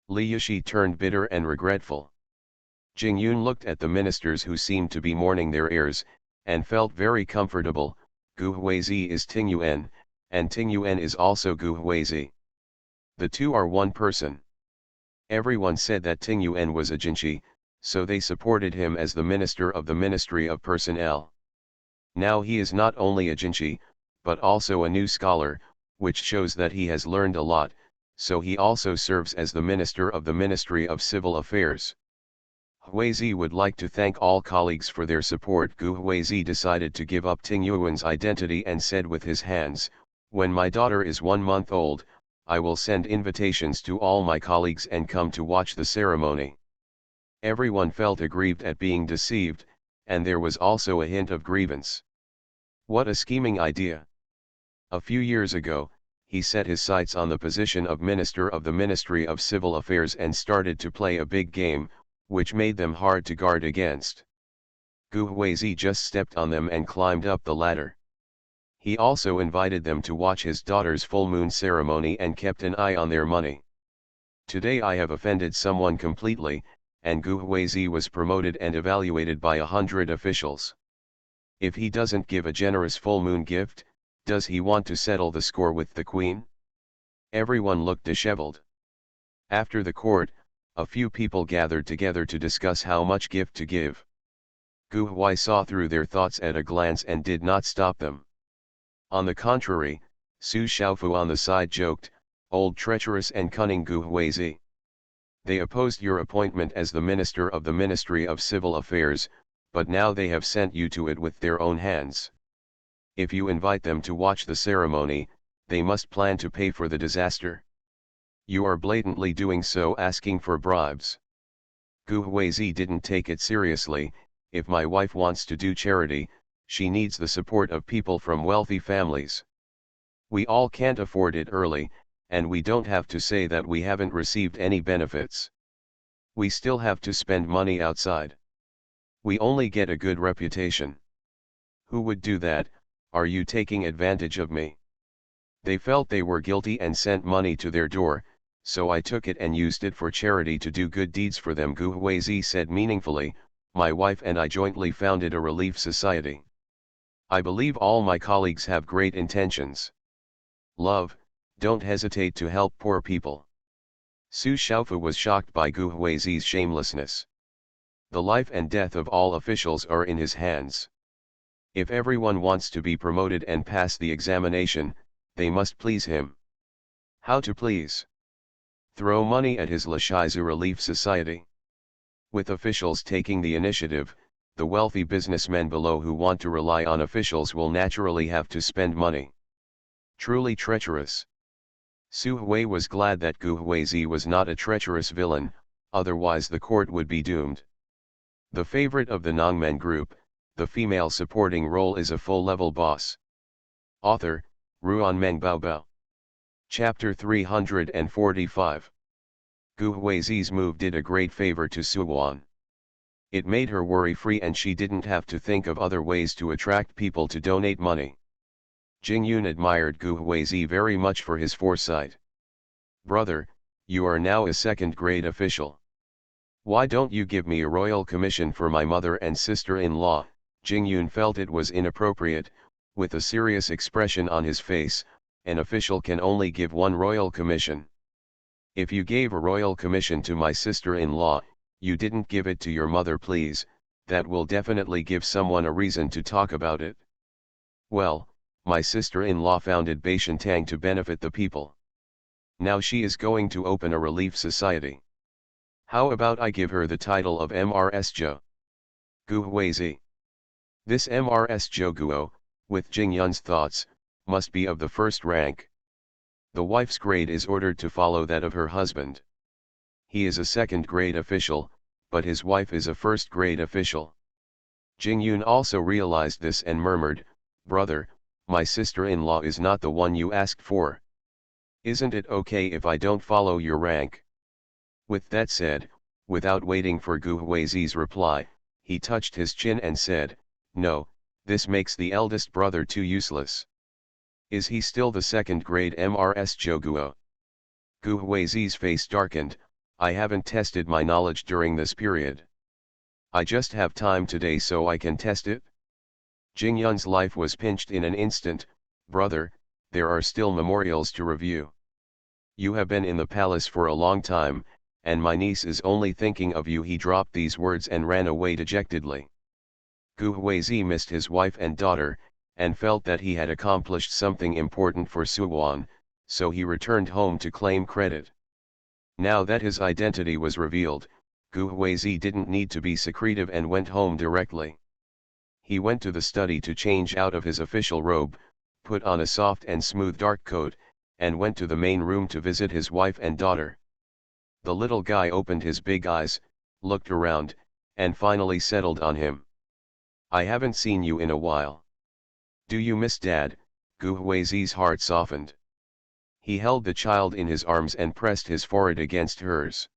Li Yishi turned bitter and regretful. Jing Yun looked at the ministers who seemed to be mourning their heirs, and felt very comfortable. Gu Huizi is Ting Yuan, and Ting Yuan is also Gu Huizi. The two are one person. Everyone said that Ting Yuan was a Jinshi, so they supported him as the minister of the Ministry of Personnel. Now he is not only a Jinshi, but also a new scholar, which shows that he has learned a lot, so he also serves as the minister of the Ministry of Civil Affairs. Huizi would like to thank all colleagues for their support. Gu Huizi decided to give up Ting Yuan's identity and said with his hands, "When my daughter is 1 month old, I will send invitations to all my colleagues and come to watch the ceremony." Everyone felt aggrieved at being deceived, and there was also a hint of grievance. What a scheming idea! A few years ago, he set his sights on the position of Minister of the Ministry of Civil Affairs and started to play a big game, which made them hard to guard against. Gu Huizi just stepped on them and climbed up the ladder. He also invited them to watch his daughter's full moon ceremony and kept an eye on their money. Today I have offended someone completely, and Gu Huizi was promoted and evaluated by 100 officials. If he doesn't give a generous full moon gift, does he want to settle the score with the queen? Everyone looked disheveled. After the court, a few people gathered together to discuss how much gift to give. Gu Hui saw through their thoughts at a glance and did not stop them. On the contrary, Su Xiaofu on the side joked, "Old treacherous and cunning Gu Huizi. They opposed your appointment as the minister of the Ministry of Civil Affairs, but now they have sent you to it with their own hands. If you invite them to watch the ceremony, they must plan to pay for the disaster. You are blatantly doing so, asking for bribes." Gu Huizi didn't take it seriously. If my wife wants to do charity, she needs the support of people from wealthy families. We all can't afford it early, and we don't have to say that we haven't received any benefits. We still have to spend money outside. We only get a good reputation. Who would do that? Are you taking advantage of me? They felt they were guilty and sent money to their door, so I took it and used it for charity to do good deeds for them. Gu Huizi said meaningfully, "My wife and I jointly founded a relief society. I believe all my colleagues have great intentions. Love, don't hesitate to help poor people." Su Xiaofu was shocked by Gu Huizi's shamelessness. The life and death of all officials are in his hands. If everyone wants to be promoted and pass the examination, they must please him. How to please? Throw money at his Lashaizu Relief Society. With officials taking the initiative, the wealthy businessmen below who want to rely on officials will naturally have to spend money. Truly treacherous. Su Hui was glad that Gu Huizi was not a treacherous villain, otherwise the court would be doomed. The favorite of the Nongmen group, the female supporting role is a full-level boss. Author, Ruanmeng Baobao. Chapter 345. Gu Huizi's move did a great favor to Su Wan. It made her worry-free and she didn't have to think of other ways to attract people to donate money. Jing Yun admired Gu Huizi very much for his foresight. "Brother, you are now a second-grade official. Why don't you give me a royal commission for my mother and sister-in-law?" Jing Yun felt it was inappropriate. With a serious expression on his face, an official can only give one royal commission. "If you gave a royal commission to my sister-in-law, you didn't give it to your mother, please. That will definitely give someone a reason to talk about it." "Well, my sister-in-law founded Baishantang to benefit the people. Now she is going to open a relief society. How about I give her the title of MRS-jo? Gu Huizi. This MRS-jo Guo, with Jing Yun's thoughts, must be of the first rank. The wife's grade is ordered to follow that of her husband. He is a second-grade official, but his wife is a first-grade official." Jing Yun also realized this and murmured, "Brother, my sister-in-law is not the one you asked for. Isn't it okay if I don't follow your rank?" With that said, Without waiting for Gu Huizi's reply, he touched his chin and said, "No, this makes the eldest brother too useless. Is he still the second grade MRS Joguo?" Gu Huizi's face darkened. "I haven't tested my knowledge during this period. I just have time today so I can test it." Jing Yun's life was pinched in an instant. "Brother, there are still memorials to review. You have been in the palace for a long time, and my niece is only thinking of you." He dropped these words and ran away dejectedly. Gu Huizi missed his wife and daughter, and felt that he had accomplished something important for Suwan, so he returned home to claim credit. Now that his identity was revealed, Gu Huizi didn't need to be secretive and went home directly. He went to the study to change out of his official robe, put on a soft and smooth dark coat, and went to the main room to visit his wife and daughter. The little guy opened his big eyes, looked around, and finally settled on him. "I haven't seen you in a while. Do you miss Dad?" Gu Huizi's heart softened. He held the child in his arms and pressed his forehead against hers.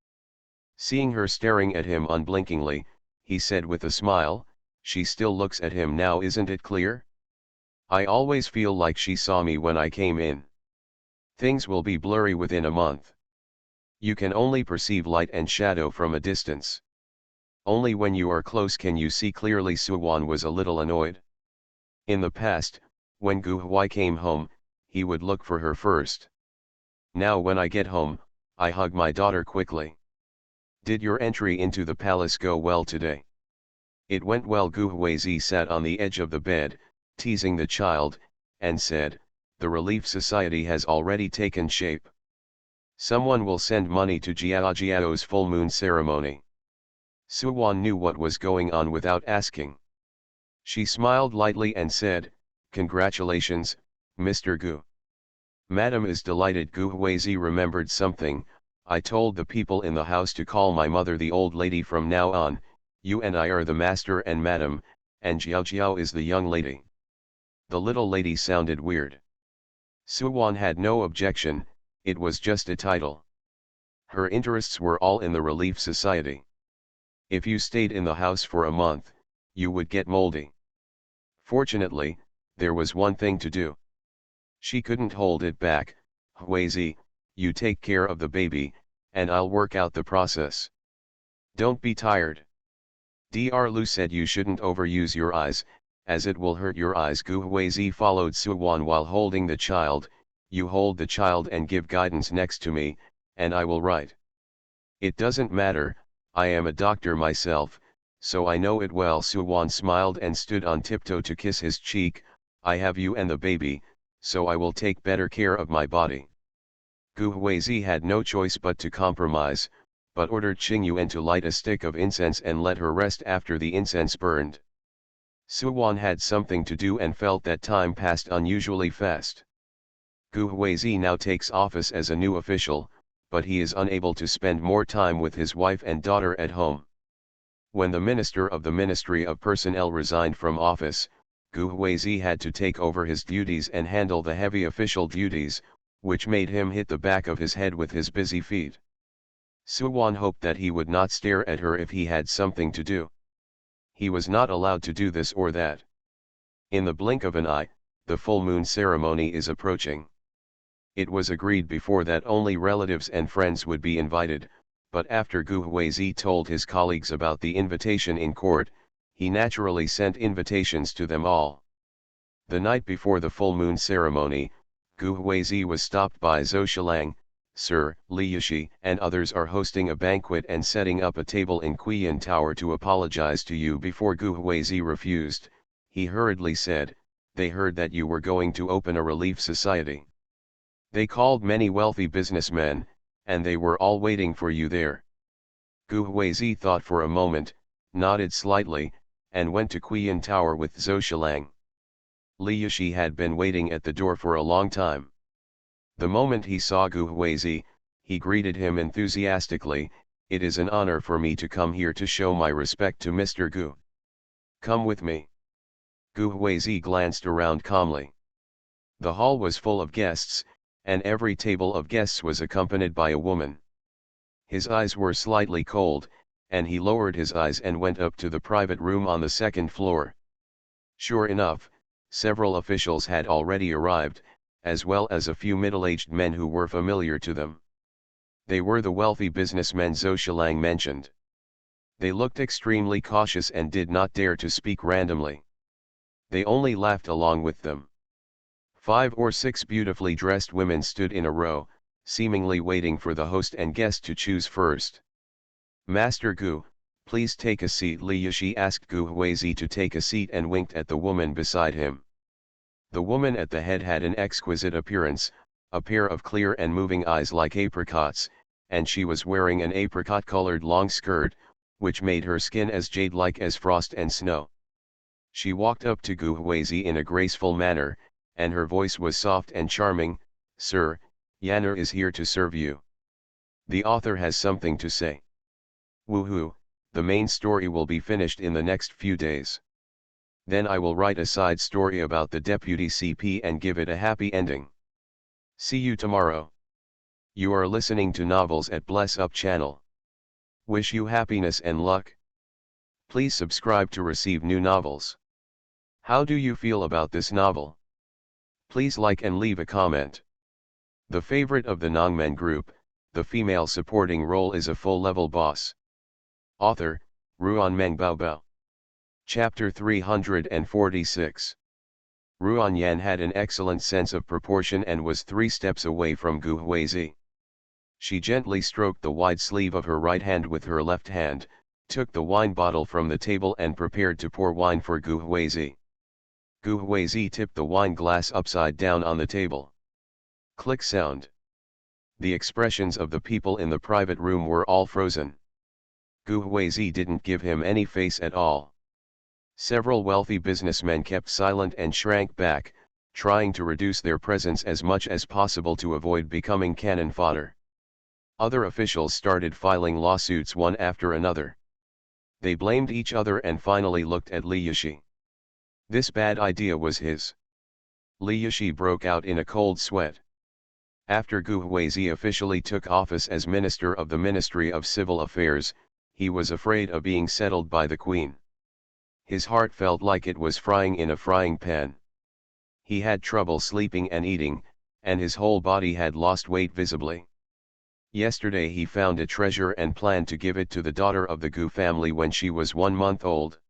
Seeing her staring at him unblinkingly, he said with a smile, "She still looks at him now, isn't it clear? I always feel like she saw me when I came in. Things will be blurry within a month. You can only perceive light and shadow from a distance. Only when you are close can you see clearly." Suwan was a little annoyed. In the past, when Gu Hui came home, he would look for her first. Now when I get home, I hug my daughter quickly. "Did your entry into the palace go well today?" "It went well." Gu Huizi sat on the edge of the bed, teasing the child, and said, "The Relief Society has already taken shape. Someone will send money to Jiao Jiao's full moon ceremony." Suwan knew what was going on without asking. She smiled lightly and said, "Congratulations, Mr. Gu." "Madam is delighted." Gu Huizi remembered something. "I told the people in the house to call my mother the old lady from now on. You and I are the master and madam, and Jiao Jiao is the young lady." The little lady sounded weird. Suwan had no objection, it was just a title. Her interests were all in the Relief Society. If you stayed in the house for a month, you would get moldy. Fortunately, there was one thing to do. She couldn't hold it back. "Huizi, you take care of the baby, and I'll work out the process. Don't be tired." Dr. Lu said you shouldn't overuse your eyes, as it will hurt your eyes. Gu Huizi followed Suwan while holding the child. "You hold the child and give guidance next to me, and I will write." "It doesn't matter, I am a doctor myself, so I know it well." Suwan smiled and stood on tiptoe to kiss his cheek. "I have you and the baby, so I will take better care of my body." Gu Huizi had no choice but to compromise, but ordered Qing Yuan to light a stick of incense and let her rest after the incense burned. Suwan had something to do and felt that time passed unusually fast. Gu Huizi now takes office as a new official, but he is unable to spend more time with his wife and daughter at home. When the minister of the Ministry of Personnel resigned from office, Gu Huizi had to take over his duties and handle the heavy official duties, which made him hit the back of his head with his busy feet. Suwan hoped that he would not stare at her if he had something to do. He was not allowed to do this or that. In the blink of an eye, the full moon ceremony is approaching. It was agreed before that only relatives and friends would be invited, but after Gu Huizi told his colleagues about the invitation in court, he naturally sent invitations to them all. The night before the full moon ceremony, Gu Huizi was stopped by Zhou Shilang. "Sir, Li Yishi and others are hosting a banquet and setting up a table in Qian Tower to apologize to you." Before Gu Huizi refused, he hurriedly said, "They heard that you were going to open a relief society. They called many wealthy businessmen, and they were all waiting for you there." Gu Huizi thought for a moment, nodded slightly, and went to Qian Tower with Zhou Shilang. Li Yishi had been waiting at the door for a long time. The moment he saw Gu Huizi, he greeted him enthusiastically. "It is an honor for me to come here to show my respect to Mr. Gu. Come with me." Gu Huizi glanced around calmly. The hall was full of guests, and every table of guests was accompanied by a woman. His eyes were slightly cold, and he lowered his eyes and went up to the private room on the second floor. Sure enough, several officials had already arrived, as well as a few middle-aged men who were familiar to them. They were the wealthy businessmen Zhou Shilang mentioned. They looked extremely cautious and did not dare to speak randomly. They only laughed along with them. 5 or 6 beautifully dressed women stood in a row, seemingly waiting for the host and guest to choose first. "Master Gu, please take a seat." Li Yishi asked Gu Huizi to take a seat and winked at the woman beside him. The woman at the head had an exquisite appearance, a pair of clear and moving eyes like apricots, and she was wearing an apricot-colored long skirt, which made her skin as jade-like as frost and snow. She walked up to Gu Huizi in a graceful manner, and her voice was soft and charming. "Sir, Yanner is here to serve you. The author has something to say." "Woohoo, the main story will be finished in the next few days. Then I will write a side story about the deputy CP and give it a happy ending. See you tomorrow." You are listening to Novels at Bless Up channel. Wish you happiness and luck. Please subscribe to receive new novels. How do you feel about this novel? Please like and leave a comment. The favorite of the Nongmen group, the female supporting role is a full-level boss. Author, Ruan Meng Baobao. Chapter 346. Ruan Yan had an excellent sense of proportion and was 3 steps away from Gu Huizi. She gently stroked the wide sleeve of her right hand with her left hand, took the wine bottle from the table and prepared to pour wine for Gu Huizi. Gu Huizi tipped the wine glass upside down on the table. Click sound. The expressions of the people in the private room were all frozen. Gu Huizi didn't give him any face at all. Several wealthy businessmen kept silent and shrank back, trying to reduce their presence as much as possible to avoid becoming cannon fodder. Other officials started filing lawsuits one after another. They blamed each other and finally looked at Li Yishi. This bad idea was his. Li Yishi broke out in a cold sweat. After Gu Huizi officially took office as Minister of the Ministry of Civil Affairs, he was afraid of being settled by the Queen. His heart felt like it was frying in a frying pan. He had trouble sleeping and eating, and his whole body had lost weight visibly. Yesterday he found a treasure and planned to give it to the daughter of the Gu family when she was 1 month old.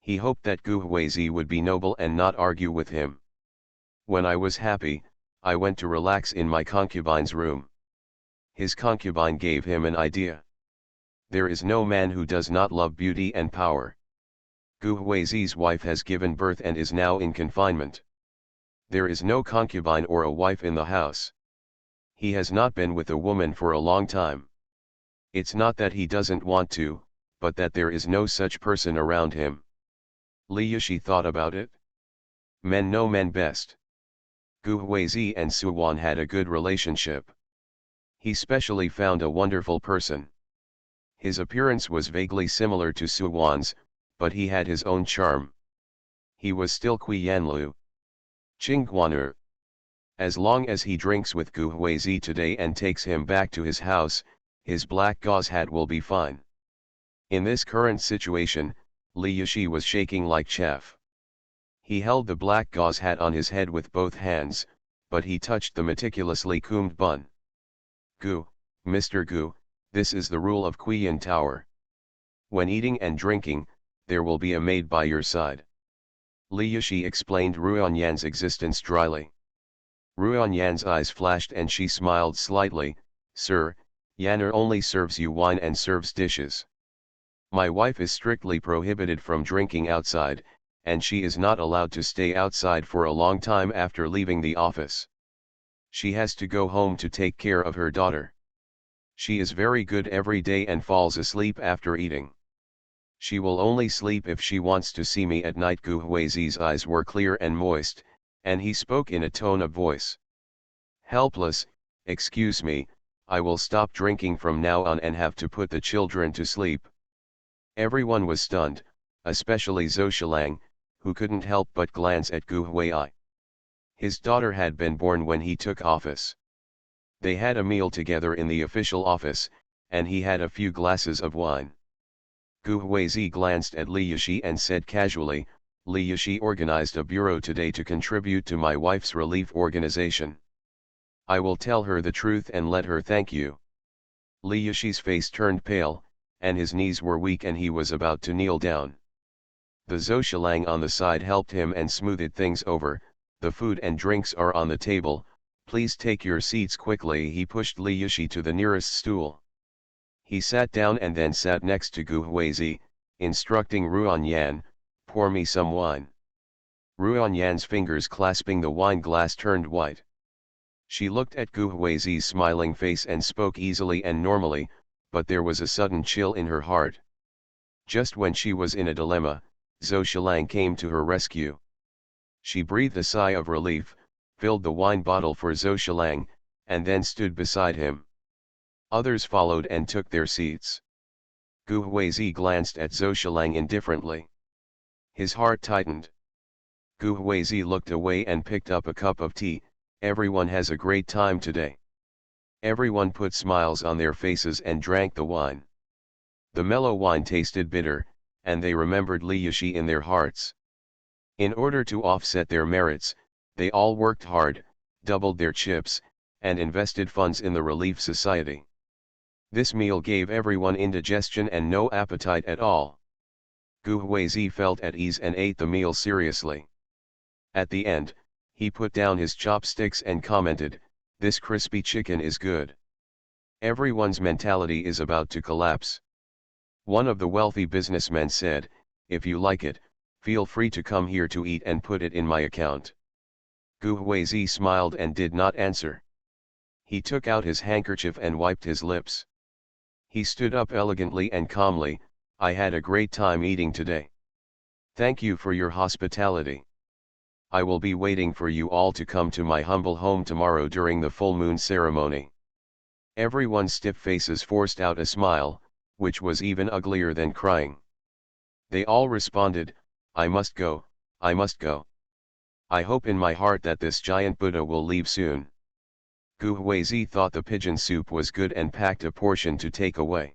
He hoped that Gu Huizi would be noble and not argue with him. "When I was happy, I went to relax in my concubine's room." His concubine gave him an idea. There is no man who does not love beauty and power. Gu Huizi's wife has given birth and is now in confinement. There is no concubine or a wife in the house. He has not been with a woman for a long time. It's not that he doesn't want to, but that there is no such person around him. Li Yishi thought about it. Men know men best. Gu Huizi and Suwan had a good relationship. He specially found a wonderful person. His appearance was vaguely similar to Suwan's, but he had his own charm. He was still Kui Yanlu. Qingguaner. As long as he drinks with Gu Huizi today and takes him back to his house, his black gauze hat will be fine. In this current situation, Li Yishi was shaking like chaff. He held the black gauze hat on his head with both hands, but he touched the meticulously combed bun. "Gu, Mr. Gu, this is the rule of Kuiyin Tower. When eating and drinking, there will be a maid by your side." Li Yishi explained Ruan Yan's existence dryly. Ruan Yan's eyes flashed and she smiled slightly. "Sir, Yanner only serves you wine and serves dishes. My wife is strictly prohibited from drinking outside, and she is not allowed to stay outside for a long time after leaving the office. She has to go home to take care of her daughter. She is very good every day and falls asleep after eating. She will only sleep if she wants to see me at night." Gu Huizi's eyes were clear and moist, and he spoke in a tone of voice. "Helpless, excuse me, I will stop drinking from now on and have to put the children to sleep." Everyone was stunned, especially Zhou Shilang, who couldn't help but glance at Gu Huizi. His daughter had been born when he took office. They had a meal together in the official office, and he had a few glasses of wine. Gu Huizi glanced at Li Yishi and said casually, Li Yishi organized a bureau today to contribute to my wife's relief organization. I will tell her the truth and let her thank you. Li Yishi's face turned pale, and his knees were weak and he was about to kneel down. The Zhoushilang on the side helped him and smoothed things over. The food and drinks are on the table, please take your seats quickly. He pushed Li Yishi to the nearest stool. He sat down and then sat next to Gu Huizi, instructing Ruan Yan, pour me some wine. Ruan Yan's fingers clasping the wine glass turned white. She looked at Gu Huizi's smiling face and spoke easily and normally, but there was a sudden chill in her heart. Just when she was in a dilemma, Zhoushilang came to her rescue. She breathed a sigh of relief, filled the wine bottle for Zhoushilang, and then stood beside him. Others followed and took their seats. Gu Huizi glanced at Zhoushilang indifferently. His heart tightened. Gu Huizi looked away and picked up a cup of tea. Everyone has a great time today. Everyone put smiles on their faces and drank the wine. The mellow wine tasted bitter, and they remembered Li Yishi in their hearts. In order to offset their merits, they all worked hard, doubled their chips, and invested funds in the Relief Society. This meal gave everyone indigestion and no appetite at all. Gu Huizi felt at ease and ate the meal seriously. At the end, he put down his chopsticks and commented, "This crispy chicken is good." Everyone's mentality is about to collapse. One of the wealthy businessmen said, "If you like it, feel free to come here to eat and put it in my account." Gu Huizi smiled and did not answer. He took out his handkerchief and wiped his lips. He stood up elegantly and calmly, "I had a great time eating today. Thank you for your hospitality. I will be waiting for you all to come to my humble home tomorrow during the full moon ceremony." Everyone's stiff faces forced out a smile, which was even uglier than crying. They all responded, "I must go, I must go. I hope in my heart that this giant Buddha will leave soon." Gu Huizi thought the pigeon soup was good and packed a portion to take away.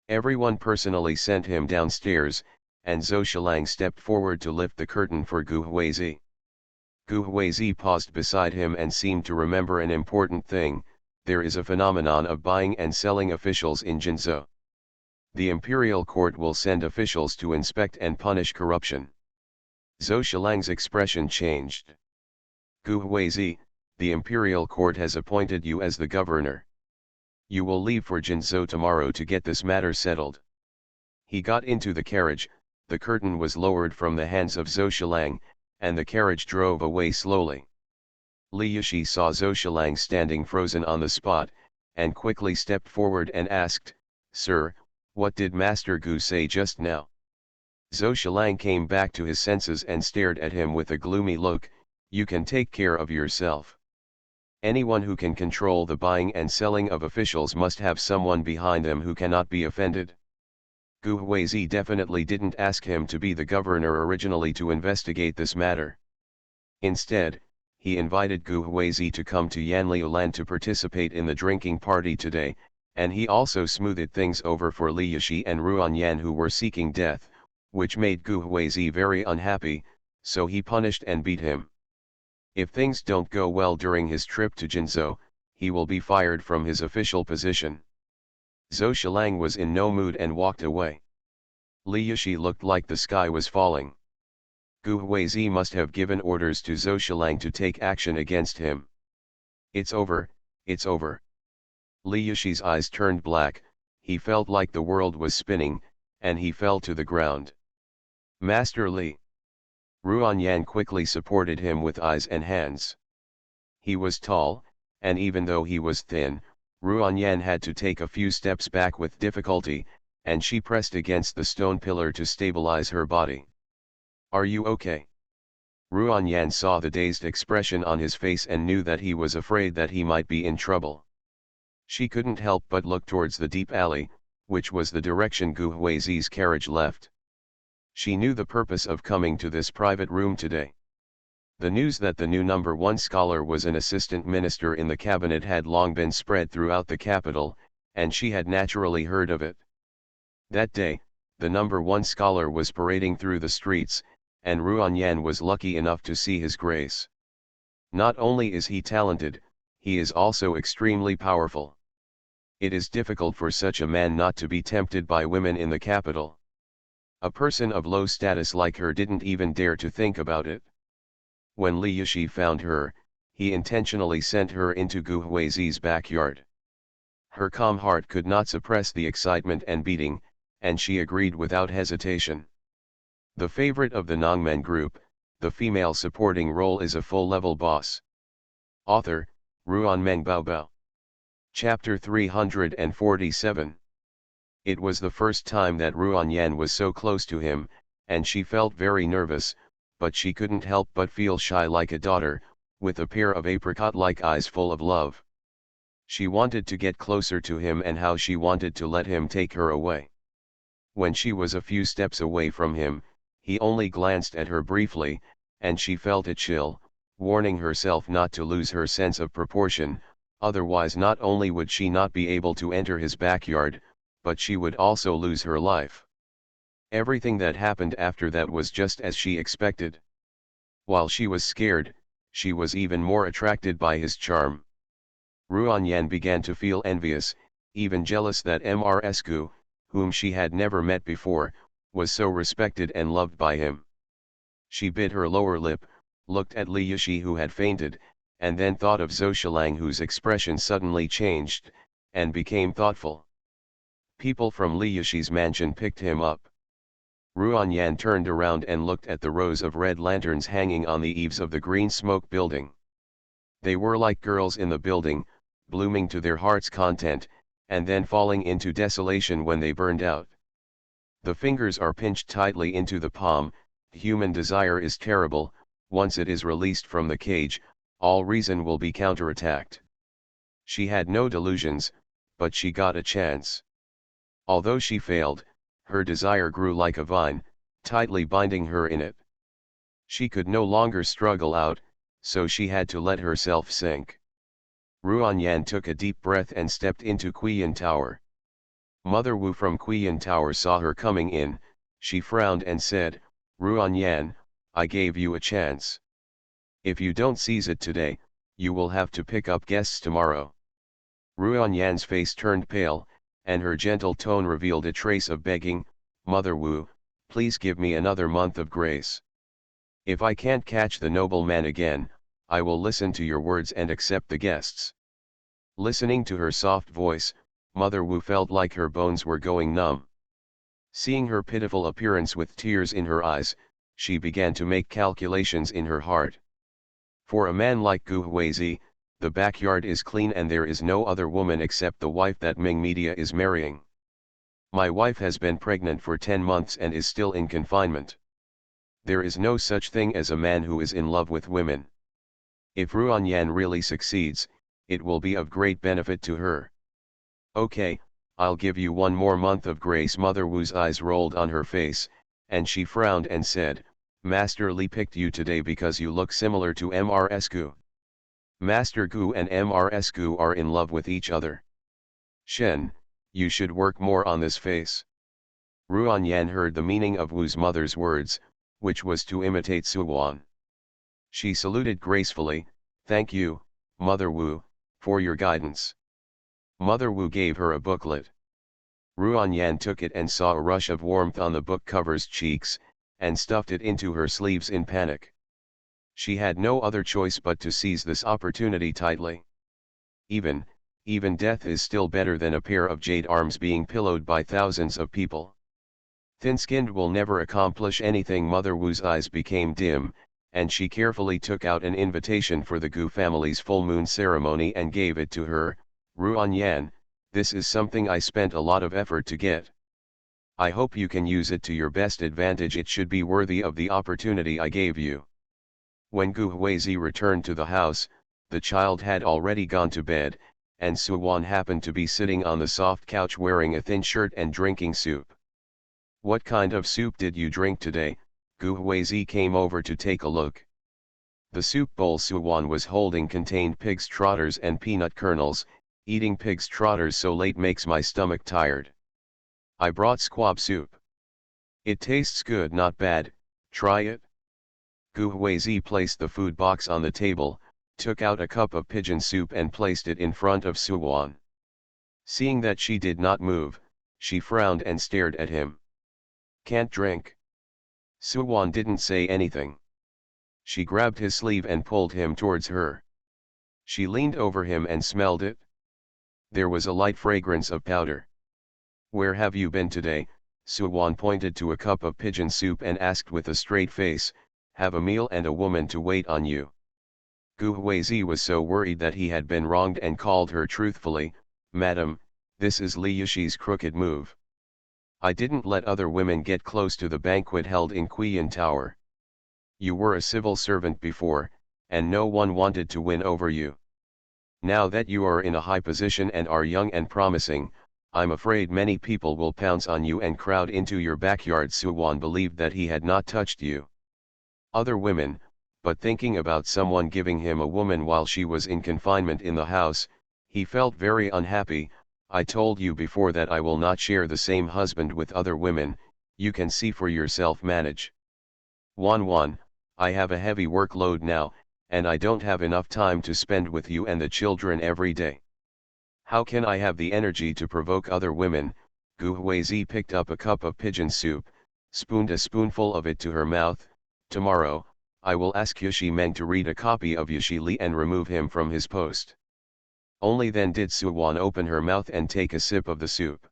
Everyone personally sent him downstairs, and Zhoushilang stepped forward to lift the curtain for Gu Huizi. Gu Huizi paused beside him and seemed to remember an important thing: there is a phenomenon of buying and selling officials in Jinzhou. The imperial court will send officials to inspect and punish corruption. Zhoushilang's expression changed. Gu Huizi, the imperial court has appointed you as the governor. You will leave for Jinzhou tomorrow to get this matter settled. He got into the carriage, the curtain was lowered from the hands of Zhoushilang, and the carriage drove away slowly. Li Yishi saw Zhoushilang standing frozen on the spot, and quickly stepped forward and asked, "Sir, what did Master Gu say just now?" Zhoushilang came back to his senses and stared at him with a gloomy look, "You can take care of yourself. Anyone who can control the buying and selling of officials must have someone behind them who cannot be offended." Gu Huizi definitely didn't ask him to be the governor originally to investigate this matter. Instead, he invited Gu Huizi to come to Yanliulan to participate in the drinking party today, and he also smoothed things over for Li Yishi and Ruan Yan who were seeking death, which made Gu Huizi very unhappy, so he punished and beat him. If things don't go well during his trip to Jinzhou, he will be fired from his official position. Zhoushilang was in no mood and walked away. Li Yishi looked like the sky was falling. Gu Huizi must have given orders to Zhoushilang to take action against him. "It's over, it's over." Li Yishi's eyes turned black, he felt like the world was spinning, and he fell to the ground. "Master Li." Ruan Yan quickly supported him with eyes and hands. He was tall, and even though he was thin, Ruan Yan had to take a few steps back with difficulty, and she pressed against the stone pillar to stabilize her body. "Are you okay?" Ruan Yan saw the dazed expression on his face and knew that he was afraid that he might be in trouble. She couldn't help but look towards the deep alley, which was the direction Gu Huizi's carriage left. She knew the purpose of coming to this private room today. The news that the new number 1 scholar was an assistant minister in the cabinet had long been spread throughout the capital, and she had naturally heard of it. That day, the #1 scholar was parading through the streets, and Ruan Yan was lucky enough to see his grace. Not only is he talented, he is also extremely powerful. It is difficult for such a man not to be tempted by women in the capital. A person of low status like her didn't even dare to think about it. When Li Yishi found her, he intentionally sent her into Gu Huizi's backyard. Her calm heart could not suppress the excitement and beating, and she agreed without hesitation. The favorite of the Nongmen group, the female supporting role is a full-level boss. Author, Ruan Meng Baobao. Chapter 347. It was the first time that Ruan Yan was so close to him, and she felt very nervous, but she couldn't help but feel shy like a daughter, with a pair of apricot-like eyes full of love. She wanted to get closer to him, and how she wanted to let him take her away. When she was a few steps away from him, he only glanced at her briefly, and she felt a chill, warning herself not to lose her sense of proportion, otherwise not only would she not be able to enter his backyard, but she would also lose her life. Everything that happened after that was just as she expected. While she was scared, she was even more attracted by his charm. Ruan Yan began to feel envious, even jealous that Mrsku, whom she had never met before, was so respected and loved by him. She bit her lower lip, looked at Li Yishi who had fainted, and then thought of Zhou Shilang whose expression suddenly changed, and became thoughtful. People from Li Yishi's mansion picked him up. Ruan Yan turned around and looked at the rows of red lanterns hanging on the eaves of the green smoke building. They were like girls in the building, blooming to their heart's content, and then falling into desolation when they burned out. The fingers are pinched tightly into the palm. Human desire is terrible. Once it is released from the cage, all reason will be counterattacked. She had no delusions, but she got a chance. Although she failed, her desire grew like a vine, tightly binding her in it. She could no longer struggle out, so she had to let herself sink. Ruan Yan took a deep breath and stepped into Qian Tower. Mother Wu from Qian Tower saw her coming in. She frowned and said, "Ruan Yan, I gave you a chance. If you don't seize it today, you will have to pick up guests tomorrow." Ruan Yan's face turned pale, and her gentle tone revealed a trace of begging. "Mother Wu, please give me another month of grace. If I can't catch the nobleman again, I will listen to your words and accept the guests." Listening to her soft voice, Mother Wu felt like her bones were going numb. Seeing her pitiful appearance with tears in her eyes, she began to make calculations in her heart. For a man like Gu Huizi, the backyard is clean and there is no other woman except the wife that Ming Media is marrying. My wife has been pregnant for 10 months and is still in confinement. There is no such thing as a man who is in love with women. If Ruan Yan really succeeds, it will be of great benefit to her. Okay, I'll give you one more month of grace. Mother Wu's eyes rolled on her face, and she frowned and said, "Master Li picked you today because you look similar to Mrsku. Master Gu and Mrsku are in love with each other. Shen, you should work more on this face." Ruan Yan heard the meaning of Wu's mother's words, which was to imitate Suwan. She saluted gracefully, "Thank you, Mother Wu, for your guidance." Mother Wu gave her a booklet. Ruan Yan took it and saw a rush of warmth on the book cover's cheeks, and stuffed it into her sleeves in panic. She had no other choice but to seize this opportunity tightly. Even death is still better than a pair of jade arms being pillowed by thousands of people. Thin-skinned will never accomplish anything. Mother Wu's eyes became dim, and she carefully took out an invitation for the Gu family's full moon ceremony and gave it to her. "Ruan Yan, this is something I spent a lot of effort to get. I hope you can use it to your best advantage. It should be worthy of the opportunity I gave you." When Gu Huizi returned to the house, the child had already gone to bed, and Suwan happened to be sitting on the soft couch wearing a thin shirt and drinking soup. "What kind of soup did you drink today?" Gu Huizi came over to take a look. The soup bowl Suwan was holding contained pig's trotters and peanut kernels. "Eating pig's trotters so late makes my stomach tired. I brought squab soup." It tastes good, not bad, try it. Gu Huizi placed the food box on the table, took out a cup of pigeon soup and placed it in front of Suwan. Seeing that she did not move, she frowned and stared at him. Can't drink. Suwan didn't say anything. She grabbed his sleeve and pulled him towards her. She leaned over him and smelled it. There was a light fragrance of powder. Where have you been today? Suwan pointed to a cup of pigeon soup and asked with a straight face, have a meal and a woman to wait on you. Gu Huizi was so worried that he had been wronged and called her truthfully, Madam, this is Li Yushi's crooked move. I didn't let other women get close to the banquet held in Qian Tower. You were a civil servant before, and no one wanted to win over you. Now that you are in a high position and are young and promising, I'm afraid many people will pounce on you and crowd into your backyard. Suwan believed that he had not touched you. Other women, but thinking about someone giving him a woman while she was in confinement in the house, he felt very unhappy. I told you before that I will not share the same husband with other women, you can see for yourself. Manage. 1. I have a heavy workload now, and I don't have enough time to spend with you and the children every day. How can I have the energy to provoke other women? Gu Huizi picked up a cup of pigeon soup, spooned a spoonful of it to her mouth. Tomorrow, I will ask Yushi Meng to read a copy of Yushi Li and remove him from his post. Only then did Suwan open her mouth and take a sip of the soup.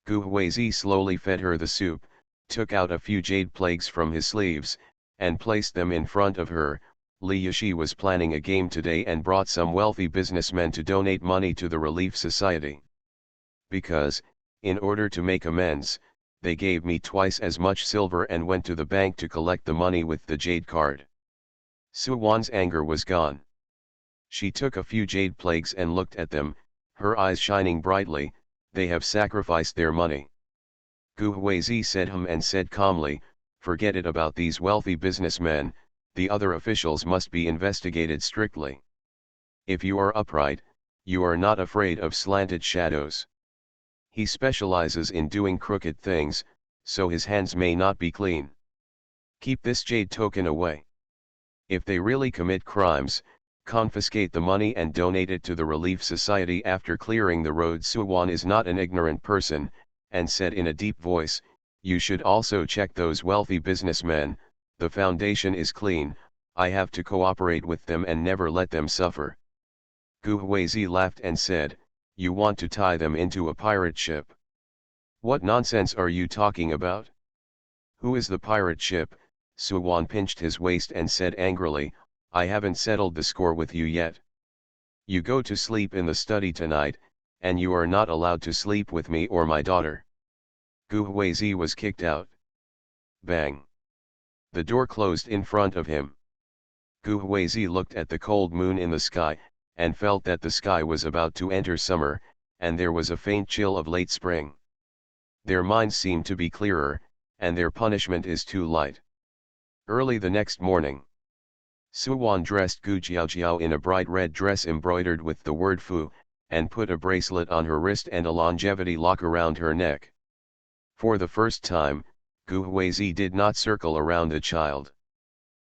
Gu Huizi slowly fed her the soup, took out a few jade plagues from his sleeves, and placed them in front of her. Li Yushi was planning a game today and brought some wealthy businessmen to donate money to the Relief Society. Because, in order to make amends, they gave me twice as much silver and went to the bank to collect the money with the jade card. Suwan's anger was gone. She took a few jade plagues and looked at them, her eyes shining brightly. They have sacrificed their money. Gu Huizi said and said calmly, forget it about these wealthy businessmen, the other officials must be investigated strictly. If you are upright, you are not afraid of slanted shadows. He specializes in doing crooked things, so his hands may not be clean. Keep this jade token away. If they really commit crimes, confiscate the money and donate it to the Relief Society after clearing the road. Suwan is not an ignorant person, and said in a deep voice, you should also check those wealthy businessmen. The foundation is clean, I have to cooperate with them and never let them suffer. Gu Huizi laughed and said, you want to tie them into a pirate ship? What nonsense are you talking about? Who is the pirate ship? Suwan pinched his waist and said angrily, I haven't settled the score with you yet. You go to sleep in the study tonight, and you are not allowed to sleep with me or my daughter. Gu Huizi was kicked out. Bang. The door closed in front of him. Gu Huizi looked at the cold moon in the sky, and felt that the sky was about to enter summer, and there was a faint chill of late spring. Their minds seem to be clearer, and their punishment is too light. Early the next morning, Suwan dressed Gu Jiaojiao in a bright red dress embroidered with the word Fu, and put a bracelet on her wrist and a longevity lock around her neck. For the first time, Gu Huizi did not circle around the child.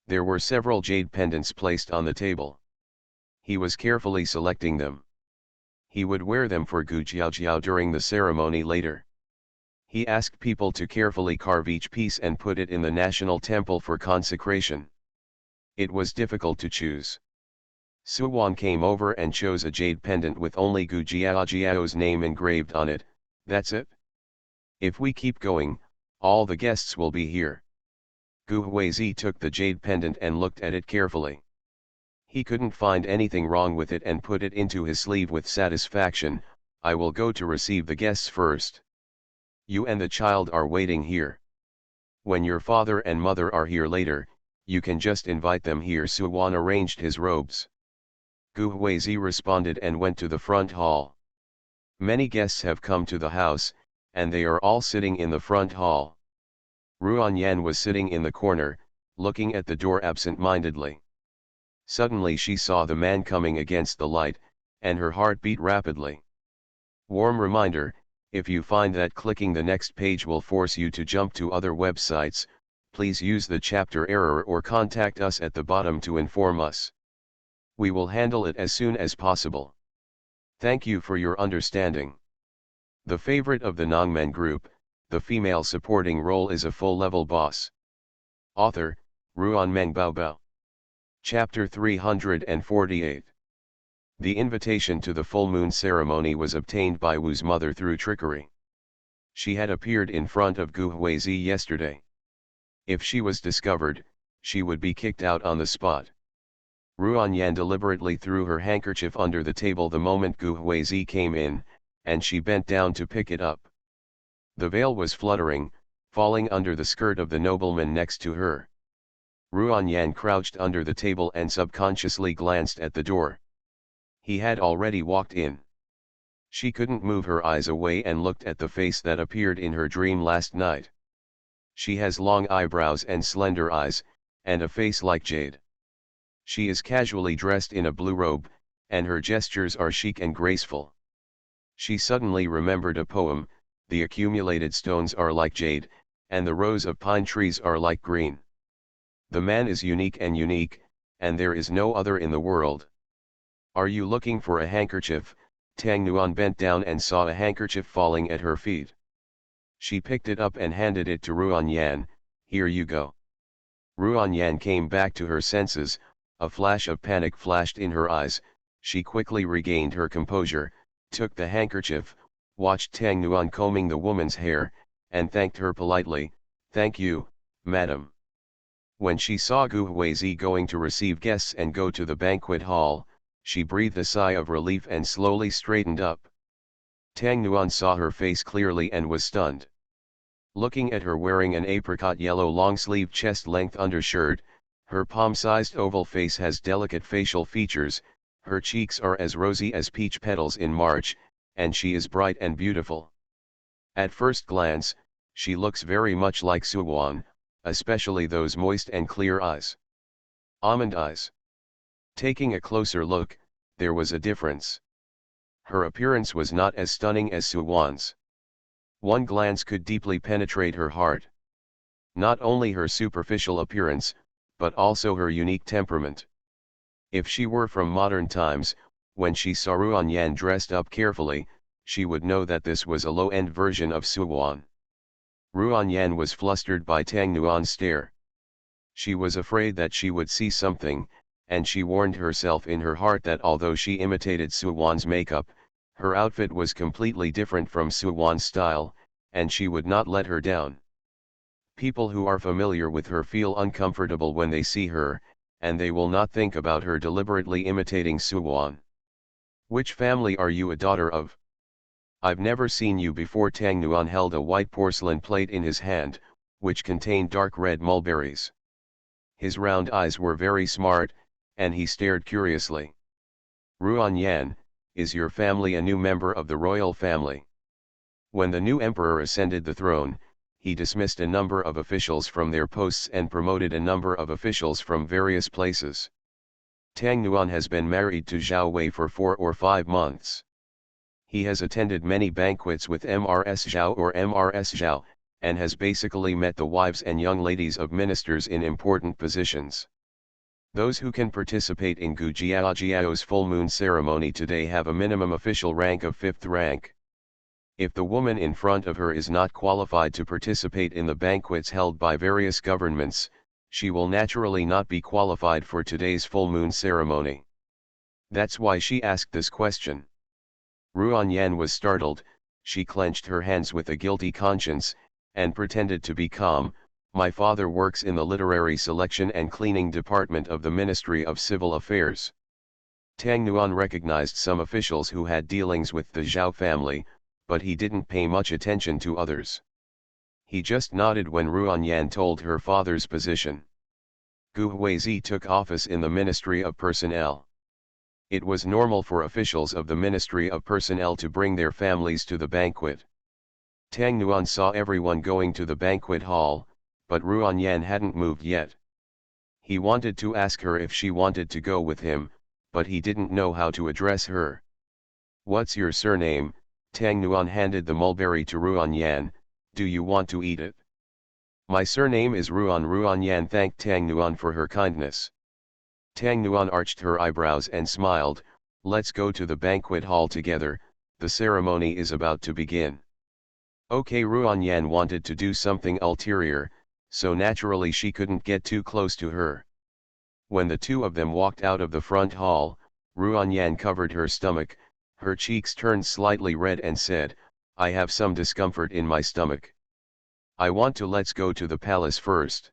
There were several jade pendants placed on the table. He was carefully selecting them. He would wear them for Gu Jiaojiao during the ceremony later. He asked people to carefully carve each piece and put it in the national temple for consecration. It was difficult to choose. Suwan came over and chose a jade pendant with only Gu Jiaojiao's name engraved on it. That's it? If we keep going, all the guests will be here. Gu Huizi took the jade pendant and looked at it carefully. He couldn't find anything wrong with it and put it into his sleeve with satisfaction. I will go to receive the guests first. You and the child are waiting here. When your father and mother are here later, you can just invite them here. Suwan arranged his robes. Gu Huizi responded and went to the front hall. Many guests have come to the house, and they are all sitting in the front hall. Ruan Yan was sitting in the corner, looking at the door absent-mindedly. Suddenly she saw the man coming against the light, and her heart beat rapidly. Warm reminder, If you find that clicking the next page will force you to jump to other websites, please use the chapter error or contact us at the bottom to inform us. We will handle it as soon as possible. Thank you for your understanding. The favorite of the Nongmen group, the female supporting role is a full-level boss. Author, Ruanmeng Baobao. Chapter 348. The invitation to the full moon ceremony was obtained by Wu's mother through trickery. She had appeared in front of Gu Huizi yesterday. If she was discovered, she would be kicked out on the spot. Ruanyan deliberately threw her handkerchief under the table the moment Gu Huizi came in, and she bent down to pick it up. The veil was fluttering, falling under the skirt of the nobleman next to her. Ruanyan crouched under the table and subconsciously glanced at the door. He had already walked in. She couldn't move her eyes away and looked at the face that appeared in her dream last night. She has long eyebrows and slender eyes, and a face like jade. She is casually dressed in a blue robe, and her gestures are chic and graceful. She suddenly remembered a poem, "The accumulated stones are like jade, and the rows of pine trees are like green." The man is unique, and there is no other in the world. Are you looking for a handkerchief? Tang Nuan bent down and saw a handkerchief falling at her feet. She picked it up and handed it to Ruanyan. Here you go. Ruanyan came back to her senses, a flash of panic flashed in her eyes. She quickly regained her composure, took the handkerchief, watched Tang Nuan combing the woman's hair, and thanked her politely. Thank you, madam. When she saw Gu Huizi going to receive guests and go to the banquet hall, she breathed a sigh of relief and slowly straightened up. Tang Nuan saw her face clearly and was stunned. Looking at her wearing an apricot yellow long-sleeved chest-length undershirt, her palm-sized oval face has delicate facial features, her cheeks are as rosy as peach petals in March, and she is bright and beautiful. At first glance, she looks very much like Suwan, especially those moist and clear eyes. Almond eyes. Taking a closer look, there was a difference. Her appearance was not as stunning as Suwan's. One glance could deeply penetrate her heart. Not only her superficial appearance, but also her unique temperament. If she were from modern times, when she saw Ruanyan dressed up carefully, she would know that this was a low-end version of Suwan. Ruanyan was flustered by Tang Nuan's stare. She was afraid that she would see something, and she warned herself in her heart that although she imitated Suwan's makeup, her outfit was completely different from Suwan's style, and she would not let her down. People who are familiar with her feel uncomfortable when they see her, and they will not think about her deliberately imitating Suwan. Which family are you a daughter of? I've never seen you before. Tang Nuan held a white porcelain plate in his hand, which contained dark red mulberries. His round eyes were very smart, and he stared curiously. Ruanyan, is your family a new member of the royal family? When the new emperor ascended the throne, he dismissed a number of officials from their posts and promoted a number of officials from various places. Tang Nuan has been married to Zhao Wei for 4 or 5 months. He has attended many banquets with Mrs. Zhao or Mrs. Zhao, and has basically met the wives and young ladies of ministers in important positions. Those who can participate in Gu Jiao's full moon ceremony today have a minimum official rank of 5th rank. If the woman in front of her is not qualified to participate in the banquets held by various governments, she will naturally not be qualified for today's full moon ceremony. That's why she asked this question. Ruanyan was startled. She clenched her hands with a guilty conscience, and pretended to be calm. My father works in the literary selection and cleaning department of the Ministry of Civil Affairs. Tang Nuan recognized some officials who had dealings with the Zhao family, but he didn't pay much attention to others. He just nodded when Ruanyan told her father's position. Gu Huizi took office in the Ministry of Personnel. It was normal for officials of the Ministry of Personnel to bring their families to the banquet. Tang Nuan saw everyone going to the banquet hall, but Ruanyan hadn't moved yet. He wanted to ask her if she wanted to go with him, but he didn't know how to address her. What's your surname, Tang Nuan handed the mulberry to Ruan Yan. Do you want to eat it? My surname is Ruan. Ruan Yan thanked Tang Nuan for her kindness. Tang Nuan arched her eyebrows and smiled. Let's go to the banquet hall together, the ceremony is about to begin. Okay, Ruan Yan wanted to do something ulterior, so naturally she couldn't get too close to her. When the two of them walked out of the front hall, Ruan Yan covered her stomach, her cheeks turned slightly red and said, I have some discomfort in my stomach. I want to let's go to the palace first.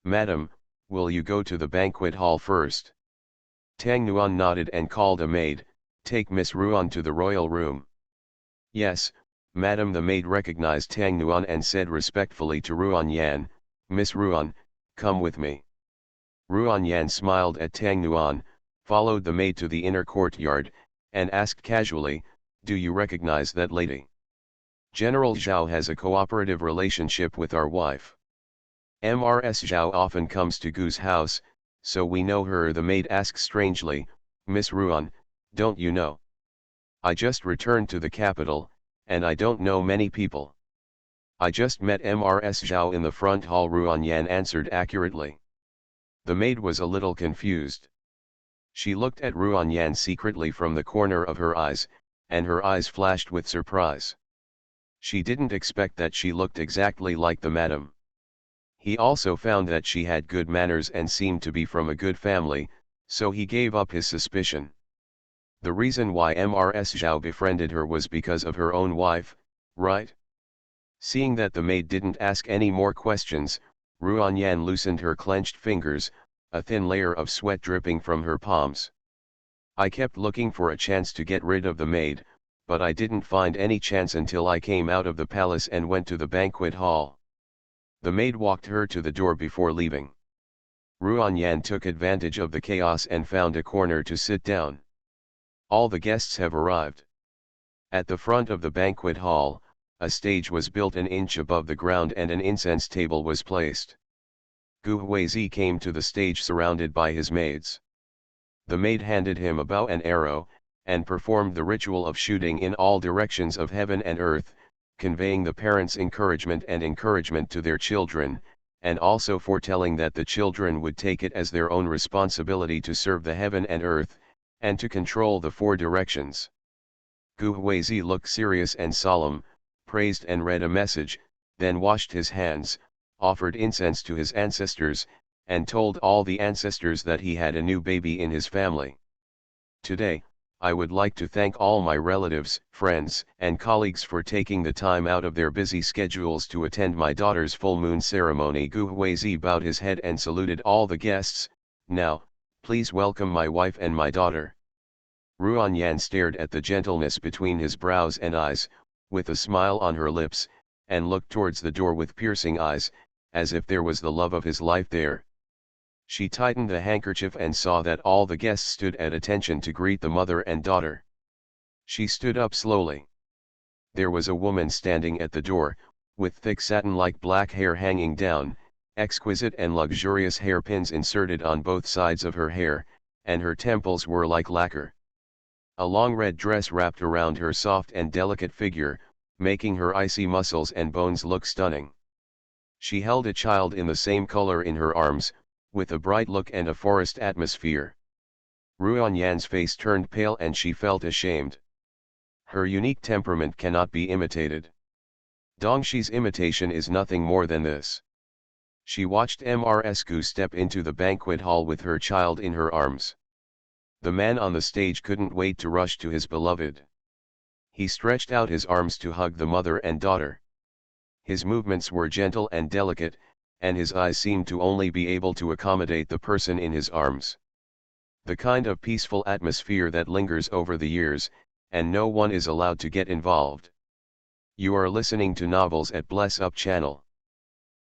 Madam, will you go to the banquet hall first? Tang Nuan nodded and called a maid, take Miss Ruan to the royal room. Yes, madam. The maid recognized Tang Nuan and said respectfully to Ruan Yan, Miss Ruan, come with me. Ruan Yan smiled at Tang Nuan, followed the maid to the inner courtyard, and asked casually, do you recognize that lady? General Zhao has a cooperative relationship with our wife. Mrs. Zhao often comes to Gu's house, so we know her. The maid asked strangely, Miss Ruan, don't you know? I just returned to the capital, and I don't know many people. I just met Mrs. Zhao in the front hall. Ruan Yan answered accurately. The maid was a little confused. She looked at Ruan Yan secretly from the corner of her eyes, and her eyes flashed with surprise. She didn't expect that she looked exactly like the madam. He also found that she had good manners and seemed to be from a good family, so he gave up his suspicion. The reason why Mrs. Zhao befriended her was because of her own wife, right? Seeing that the maid didn't ask any more questions, Ruan Yan loosened her clenched fingers, a thin layer of sweat dripping from her palms. I kept looking for a chance to get rid of the maid, but I didn't find any chance until I came out of the palace and went to the banquet hall. The maid walked her to the door before leaving. Ruan Yan took advantage of the chaos and found a corner to sit down. All the guests have arrived. At the front of the banquet hall, a stage was built an inch above the ground and an incense table was placed. Gu Huizi came to the stage surrounded by his maids. The maid handed him a bow and arrow, and performed the ritual of shooting in all directions of heaven and earth, conveying the parents' encouragement to their children, and also foretelling that the children would take it as their own responsibility to serve the heaven and earth, and to control the four directions. Gu Huizi looked serious and solemn, praised and read a message, then washed his hands, offered incense to his ancestors, and told all the ancestors that he had a new baby in his family. Today, I would like to thank all my relatives, friends, and colleagues for taking the time out of their busy schedules to attend my daughter's full moon ceremony. Gu Huizi bowed his head and saluted all the guests. Now, please welcome my wife and my daughter. Ruan Yan stared at the gentleness between his brows and eyes, with a smile on her lips, and looked towards the door with piercing eyes, as if there was the love of his life there. She tightened the handkerchief and saw that all the guests stood at attention to greet the mother and daughter. She stood up slowly. There was a woman standing at the door, with thick satin-like black hair hanging down, exquisite and luxurious hairpins inserted on both sides of her hair, and her temples were like lacquer. A long red dress wrapped around her soft and delicate figure, making her icy muscles and bones look stunning. She held a child in the same color in her arms, with a bright look and a forest atmosphere. Ruan Yan's face turned pale and she felt ashamed. Her unique temperament cannot be imitated. Dongshi's imitation is nothing more than this. She watched Mrs. Gu step into the banquet hall with her child in her arms. The man on the stage couldn't wait to rush to his beloved. He stretched out his arms to hug the mother and daughter. His movements were gentle and delicate, and his eyes seemed to only be able to accommodate the person in his arms. The kind of peaceful atmosphere that lingers over the years, and no one is allowed to get involved. You are listening to Novels at Bless Up channel.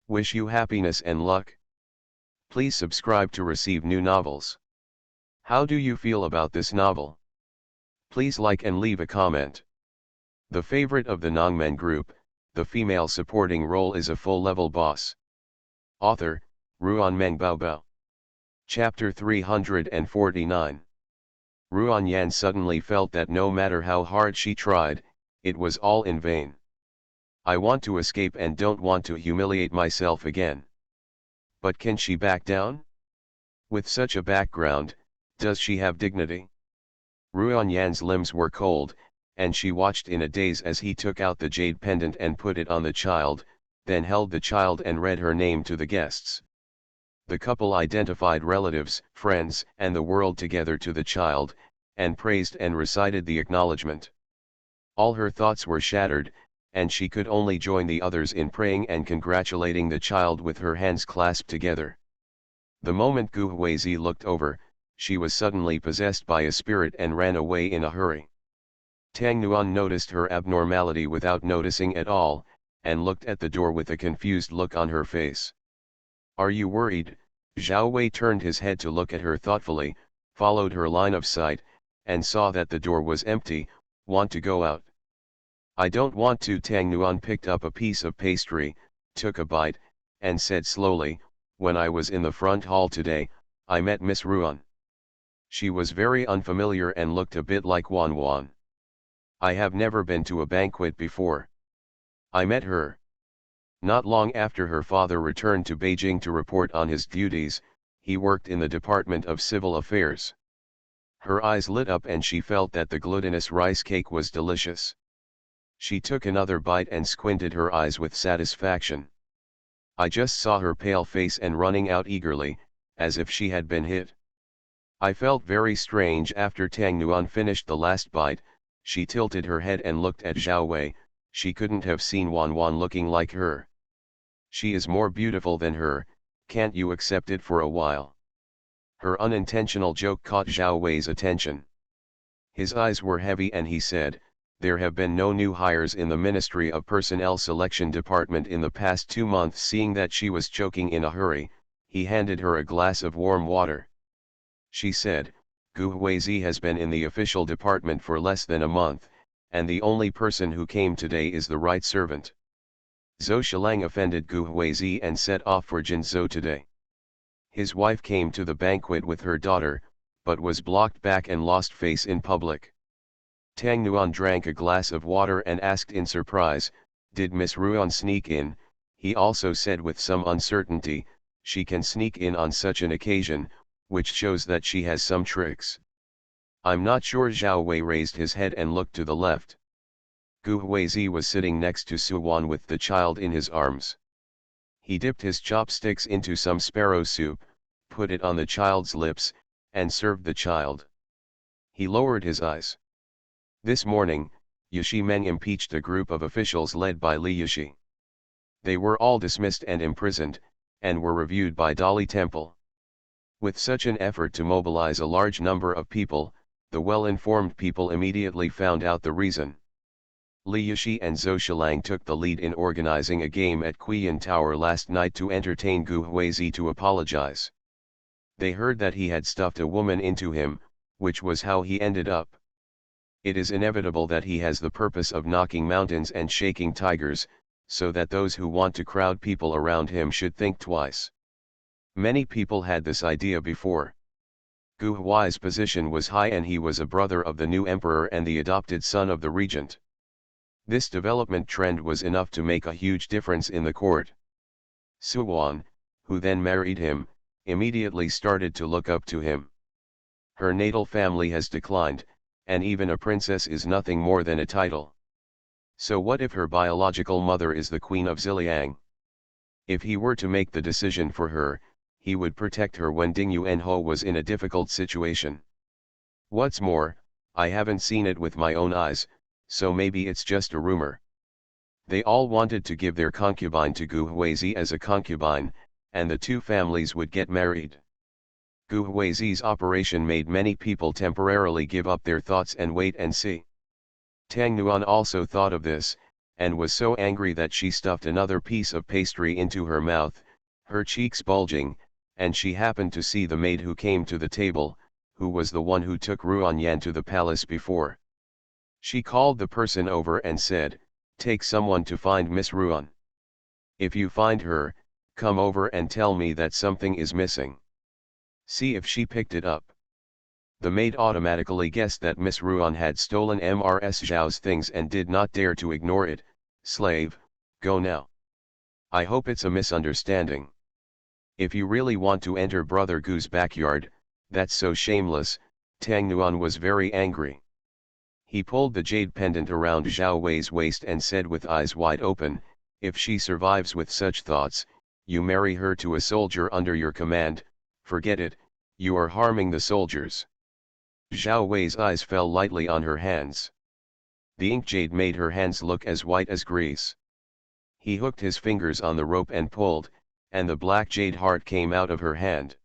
Wish you happiness and luck. Please subscribe to receive new novels. How do you feel about this novel? Please like and leave a comment. The favorite of the Nongmen group, the female supporting role is a full-level boss. Author, Ruan Meng Baobao. Chapter 349. Ruan Yan suddenly felt that no matter how hard she tried, It was all in vain. I want to escape and don't want to humiliate myself again. But can she back down? With such a background, does she have dignity? Ruan Yan's limbs were cold, and she watched in a daze as he took out the jade pendant and put it on the child, then held the child and read her name to the guests. The couple identified relatives, friends, and the world together to the child, and praised and recited the acknowledgement. All her thoughts were shattered, and she could only join the others in praying and congratulating the child with her hands clasped together. The moment Gu Huizi looked over, she was suddenly possessed by a spirit and ran away in a hurry. Tang Nuan noticed her abnormality without noticing at all, and looked at the door with a confused look on her face. "Are you worried?" Zhao Wei turned his head to look at her thoughtfully, followed her line of sight, and saw that the door was empty. "Want to go out?" "I don't want to." Tang Nuan picked up a piece of pastry, took a bite, and said slowly, "When I was in the front hall today, I met Miss Ruan. She was very unfamiliar and looked a bit like Wan Wan. I have never been to a banquet before. I met her not long after her father returned to Beijing to report on his duties. He worked in the Department of Civil Affairs." Her eyes lit up and she felt that the glutinous rice cake was delicious. She took another bite and squinted her eyes with satisfaction. "I just saw her pale face and running out eagerly, as if she had been hit. I felt very strange." After Tang Nuan finished the last bite, she tilted her head and looked at Zhao Wei. She couldn't have seen Wan Wan looking like her. "She is more beautiful than her, can't you accept it for a while?" Her unintentional joke caught Zhao Wei's attention. His eyes were heavy and he said, "There have been no new hires in the Ministry of Personnel Selection Department in the past 2 months." Seeing that she was choking in a hurry, he handed her a glass of warm water. She said, "Gu Huizi has been in the official department for less than a month, and the only person who came today is the right servant." Zhou Shilang offended Gu Huizi and set off for Jinzhou today. His wife came to the banquet with her daughter, but was blocked back and lost face in public. Tang Nuan drank a glass of water and asked in surprise, "Did Miss Ruan sneak in?" He also said with some uncertainty, "She can sneak in on such an occasion, which shows that she has some tricks." "I'm not sure." Zhao Wei raised his head and looked to the left. Gu Huizi was sitting next to Su Wan with the child in his arms. He dipped his chopsticks into some sparrow soup, put it on the child's lips, and served the child. He lowered his eyes. This morning, Yishi Meng impeached a group of officials led by Li Yishi. They were all dismissed and imprisoned, and were reviewed by Dali Temple. With such an effort to mobilize a large number of people, the well-informed people immediately found out the reason. Li Yishi and Zhou Shilang took the lead in organizing a game at Qian Tower last night to entertain Gu Huizi to apologize. They heard that he had stuffed a woman into him, which was how he ended up. It is inevitable that he has the purpose of knocking mountains and shaking tigers, so that those who want to crowd people around him should think twice. Many people had this idea before. Gu Hui's position was high and he was a brother of the new emperor and the adopted son of the regent. This development trend was enough to make a huge difference in the court. Su Wan, who then married him, immediately started to look up to him. Her natal family has declined, and even a princess is nothing more than a title. So what if her biological mother is the Queen of Ziliang? If he were to make the decision for her, he would protect her when Ding Yuanho was in a difficult situation. What's more, I haven't seen it with my own eyes, so maybe it's just a rumor. They all wanted to give their concubine to Gu Huizi as a concubine, and the two families would get married. Gu Huizi's operation made many people temporarily give up their thoughts and wait and see. Tang Nuan also thought of this, and was so angry that she stuffed another piece of pastry into her mouth, her cheeks bulging, and she happened to see the maid who came to the table, who was the one who took Ruan Yan to the palace before. She called the person over and said, "Take someone to find Miss Ruan. If you find her, come over and tell me that something is missing. See if she picked it up." The maid automatically guessed that Miss Ruan had stolen Mrs. Zhao's things and did not dare to ignore it. Slave, go now. I hope it's a misunderstanding. If you really want to enter Brother Gu's backyard, that's so shameless. Tang Nuan was very angry. He pulled the jade pendant around Zhao Wei's waist and said with eyes wide open, if she survives with such thoughts, you marry her to a soldier under your command. Forget it, you are harming the soldiers. Zhao Wei's eyes fell lightly on her hands. The ink jade made her hands look as white as grease. He hooked his fingers on the rope and pulled, and the black jade heart came out of her hand.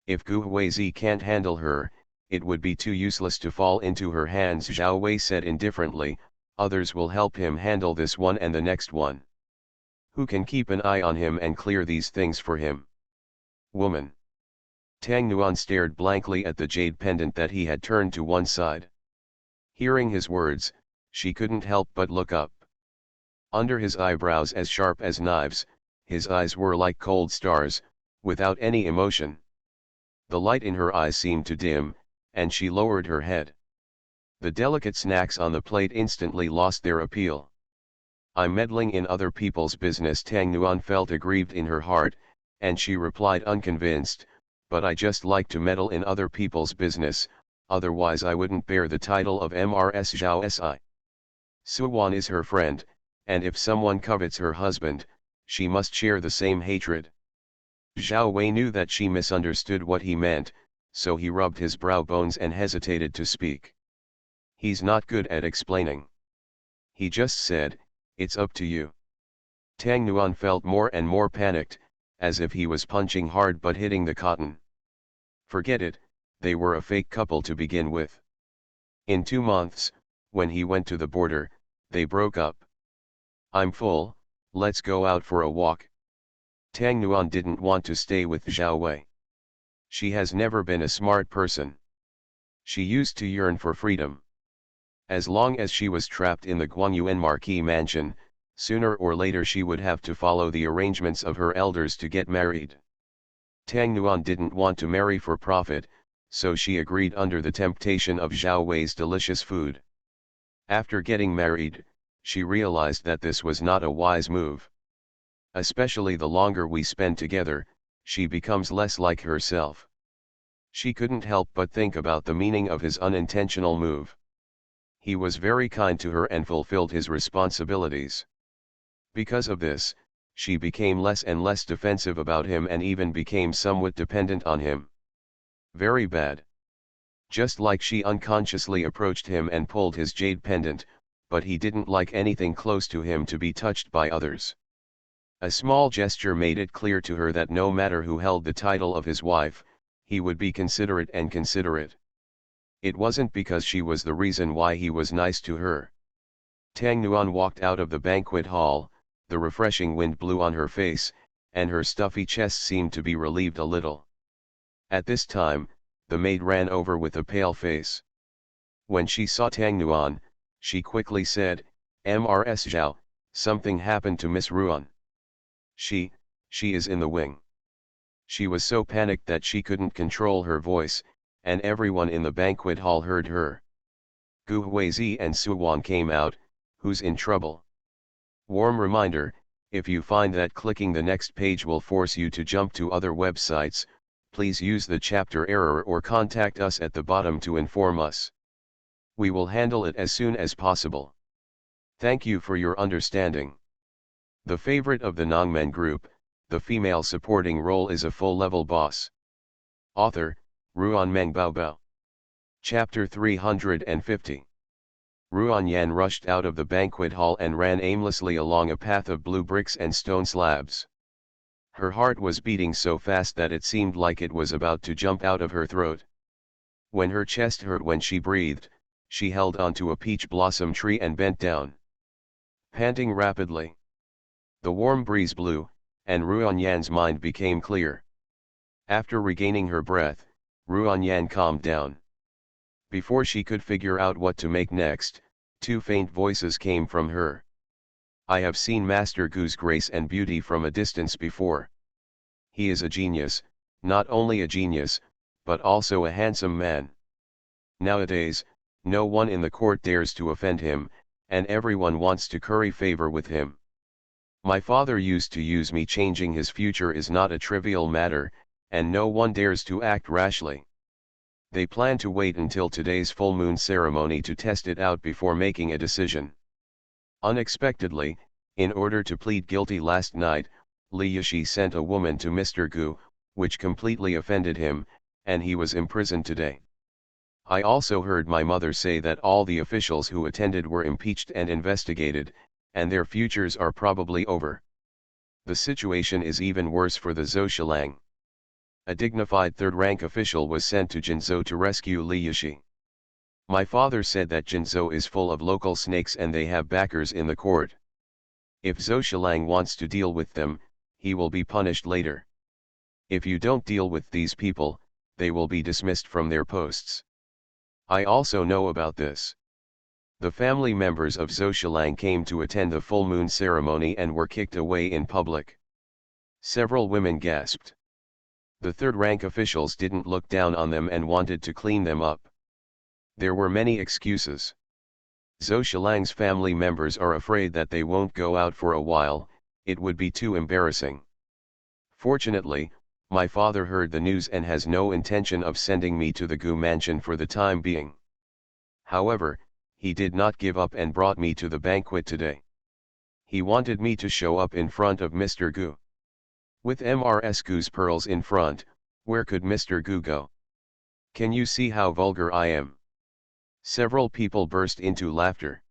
If Gu Huizi can't handle her, it would be too useless to fall into her hands, Zhao Wei said indifferently. Others will help him handle this one and the next one. Who can keep an eye on him and clear these things for him? Woman. Tang Nuan stared blankly at the jade pendant that he had turned to one side. Hearing his words, she couldn't help but look up. Under his eyebrows as sharp as knives, his eyes were like cold stars, without any emotion. The light in her eyes seemed to dim, and she lowered her head. The delicate snacks on the plate instantly lost their appeal. I'm meddling in other people's business. Tang Nuan felt aggrieved in her heart, and she replied unconvinced, but I just like to meddle in other people's business, otherwise I wouldn't bear the title of Mrs. Zhao Si. Suwan is her friend, and if someone covets her husband, she must share the same hatred. Zhao Wei knew that she misunderstood what he meant, so he rubbed his brow bones and hesitated to speak. He's not good at explaining. He just said, it's up to you. Tang Nuan felt more and more panicked, as if he was punching hard but hitting the cotton. Forget it, they were a fake couple to begin with. In 2 months, when he went to the border, they broke up. I'm full, let's go out for a walk. Tang Nuan didn't want to stay with Zhao Wei. She has never been a smart person. She used to yearn for freedom. As long as she was trapped in the Guangyuan Marquis mansion, sooner or later she would have to follow the arrangements of her elders to get married. Tang Nuan didn't want to marry for profit, so she agreed under the temptation of Zhao Wei's delicious food. After getting married, she realized that this was not a wise move. Especially the longer we spend together, she becomes less like herself. She couldn't help but think about the meaning of his unintentional move. He was very kind to her and fulfilled his responsibilities. Because of this, she became less and less defensive about him and even became somewhat dependent on him. Very bad. Just like she unconsciously approached him and pulled his jade pendant, but he didn't like anything close to him to be touched by others. A small gesture made it clear to her that no matter who held the title of his wife, he would be considerate and considerate. It wasn't because she was the reason why he was nice to her. Tang Nuan walked out of the banquet hall, the refreshing wind blew on her face, and her stuffy chest seemed to be relieved a little. At this time, the maid ran over with a pale face. When she saw Tang Nuan, she quickly said, Mrs. Zhao, something happened to Miss Ruan. She is in the wing. She was so panicked that she couldn't control her voice, and everyone in the banquet hall heard her. Gu Huizi and Suwan came out. Who's in trouble? Warm reminder, if you find that clicking the next page will force you to jump to other websites, please use the chapter error or contact us at the bottom to inform us. We will handle it as soon as possible. Thank you for your understanding. The favorite of the Nongmen group, the female supporting role is a full-level boss. Author, Ruan Meng Baobao. Chapter 350. Ruan Yan rushed out of the banquet hall and ran aimlessly along a path of blue bricks and stone slabs. Her heart was beating so fast that it seemed like it was about to jump out of her throat. When her chest hurt when she breathed, she held onto a peach blossom tree and bent down. Panting rapidly. The warm breeze blew, and Ruan Yan's mind became clear. After regaining her breath, Ruan Yan calmed down. Before she could figure out what to make next, 2 faint voices came from her. I have seen Master Gu's grace and beauty from a distance before. He is a genius, not only a genius, but also a handsome man. Nowadays, no one in the court dares to offend him, and everyone wants to curry favor with him. My father used to use me. Changing his future is not a trivial matter, and no one dares to act rashly. They plan to wait until today's full moon ceremony to test it out before making a decision. Unexpectedly, in order to plead guilty last night, Li Yishi sent a woman to Mr. Gu, which completely offended him, and he was imprisoned today. I also heard my mother say that all the officials who attended were impeached and investigated, and their futures are probably over. The situation is even worse for the Zhoushilang. A dignified third-rank official was sent to Jinzhou to rescue Li Yishi. My father said that Jinzhou is full of local snakes and they have backers in the court. If Zhoushilang wants to deal with them, he will be punished later. If you don't deal with these people, they will be dismissed from their posts. I also know about this. The family members of Zhoushilang came to attend the full moon ceremony and were kicked away in public. Several women gasped. The third-rank officials didn't look down on them and wanted to clean them up. There were many excuses. Zhoushilang's family members are afraid that they won't go out for a while, it would be too embarrassing. Fortunately, my father heard the news and has no intention of sending me to the Gu mansion for the time being. However, he did not give up and brought me to the banquet today. He wanted me to show up in front of Mr. Gu. With Mrs. Gu's pearls in front, where could Mr. Gu go? Can you see how vulgar I am? Several people burst into laughter.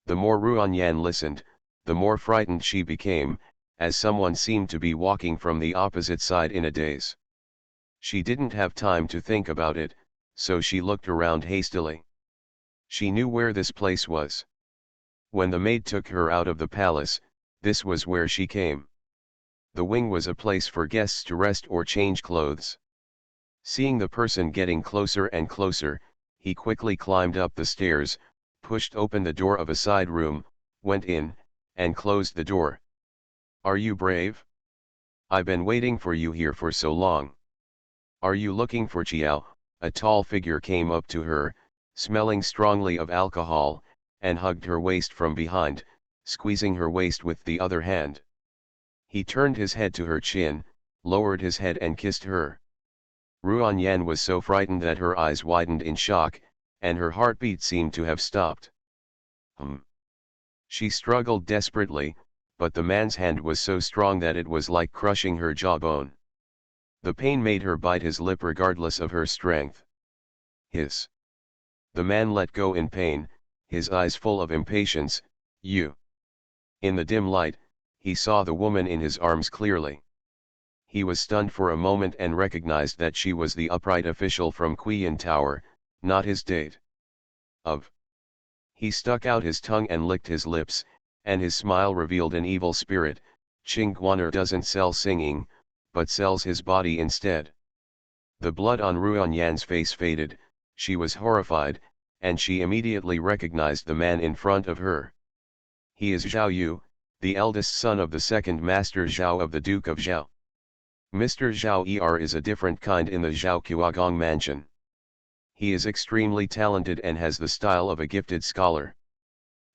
The more Ruanyan listened, the more frightened she became, as someone seemed to be walking from the opposite side in a daze. She didn't have time to think about it, so she looked around hastily. She knew where this place was. When the maid took her out of the palace, this was where she came. The wing was a place for guests to rest or change clothes. Seeing the person getting closer and closer, he quickly climbed up the stairs, pushed open the door of a side room, went in, and closed the door. Are you brave? I've been waiting for you here for so long. Are you looking for Chiao? A tall figure came up to her, smelling strongly of alcohol, and hugged her waist from behind, squeezing her waist with the other hand. He turned his head to her chin, lowered his head and kissed her. Ruanyan was so frightened that her eyes widened in shock, and her heartbeat seemed to have stopped. She struggled desperately, but the man's hand was so strong that it was like crushing her jawbone. The pain made her bite his lip regardless of her strength. Hiss. The man let go in pain, his eyes full of impatience. You. In the dim light, he saw the woman in his arms clearly. He was stunned for a moment and recognized that she was the upright official from Qian Tower, not his date. He stuck out his tongue and licked his lips, and his smile revealed an evil spirit. Qing Guaner doesn't sell singing, but sells his body instead. The blood on Ruanyan's face faded, she was horrified, and she immediately recognized the man in front of her. He is Zhao Yu, the eldest son of the second master Zhao of the Duke of Zhao. Mr. Zhao is a different kind in the Zhao Kuogong mansion. He is extremely talented and has the style of a gifted scholar.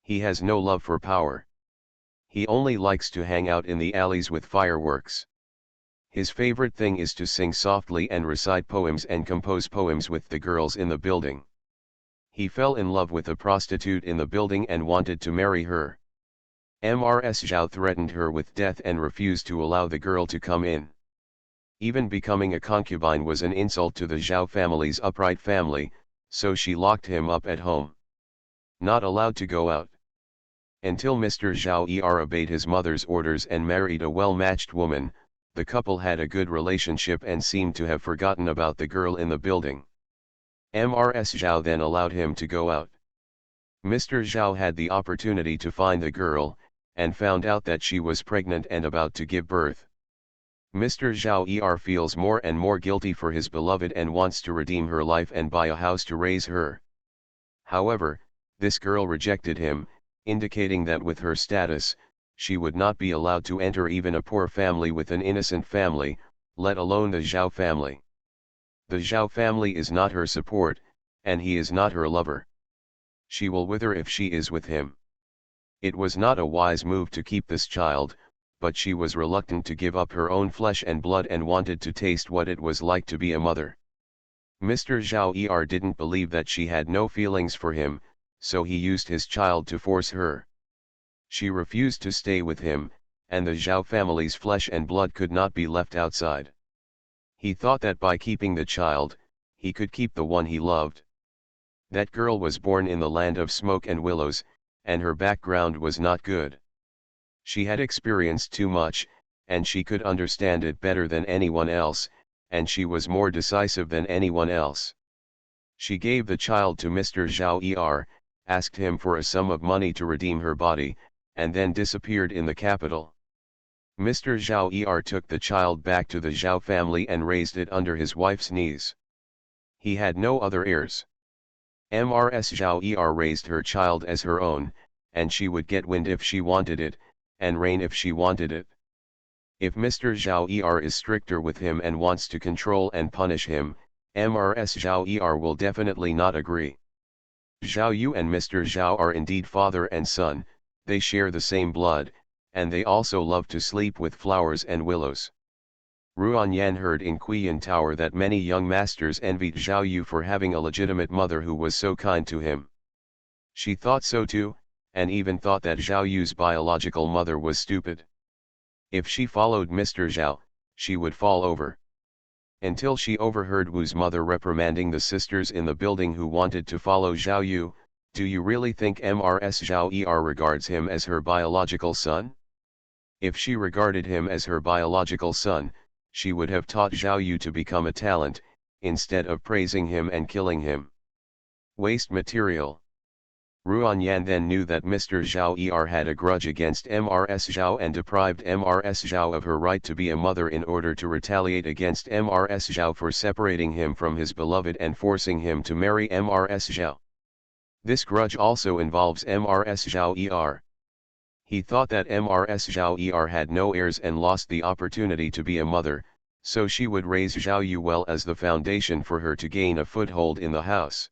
He has no love for power. He only likes to hang out in the alleys with fireworks. His favorite thing is to sing softly and recite poems and compose poems with the girls in the building. He fell in love with a prostitute in the building and wanted to marry her. Mrs. Zhao threatened her with death and refused to allow the girl to come in. Even becoming a concubine was an insult to the Zhao family's upright family, so she locked him up at home. Not allowed to go out. Until Mr. Zhao obeyed his mother's orders and married a well-matched woman, the couple had a good relationship and seemed to have forgotten about the girl in the building. Mrs. Zhao then allowed him to go out. Mr. Zhao had the opportunity to find the girl, and found out that she was pregnant and about to give birth. Mr. Zhao feels more and more guilty for his beloved and wants to redeem her life and buy a house to raise her. However, this girl rejected him, indicating that with her status, she would not be allowed to enter even a poor family with an innocent family, let alone the Zhao family. The Zhao family is not her support, and he is not her lover. She will wither if she is with him. It was not a wise move to keep this child, but she was reluctant to give up her own flesh and blood and wanted to taste what it was like to be a mother. Mr. Zhao Er didn't believe that she had no feelings for him, so he used his child to force her. She refused to stay with him, and the Zhao family's flesh and blood could not be left outside. He thought that by keeping the child, he could keep the one he loved. That girl was born in the land of smoke and willows, and her background was not good. She had experienced too much, and she could understand it better than anyone else, and she was more decisive than anyone else. She gave the child to Mr. Zhao Er, asked him for a sum of money to redeem her body, and then disappeared in the capital. Mr. Zhao Er took the child back to the Zhao family and raised it under his wife's knees. He had no other heirs. Mrs. Zhao Er raised her child as her own, and she would get wind if she wanted it, and rain if she wanted it. If Mr. Zhao Er is stricter with him and wants to control and punish him, Mrs. Zhao Er will definitely not agree. Zhao Yu and Mr. Zhao are indeed father and son, they share the same blood, and they also love to sleep with flowers and willows. Ruan Yan heard in Qian Tower that many young masters envied Zhao Yu for having a legitimate mother who was so kind to him. She thought so too, and even thought that Zhao Yu's biological mother was stupid. If she followed Mr. Zhao, she would fall over. Until she overheard Wu's mother reprimanding the sisters in the building who wanted to follow Zhao Yu. Do you really think Mrs. Zhao Er regards him as her biological son? If she regarded him as her biological son, she would have taught Zhao Yu to become a talent, instead of praising him and killing him. Waste material. Ruan Yan then knew that Mr. Zhao Er had a grudge against Mrs. Zhao and deprived Mrs. Zhao of her right to be a mother in order to retaliate against Mrs. Zhao for separating him from his beloved and forcing him to marry Mrs. Zhao. This grudge also involves Mrs. Zhao Er. He thought that Mrs. Zhao Er had no heirs and lost the opportunity to be a mother, so she would raise Zhao Yu well as the foundation for her to gain a foothold in the house.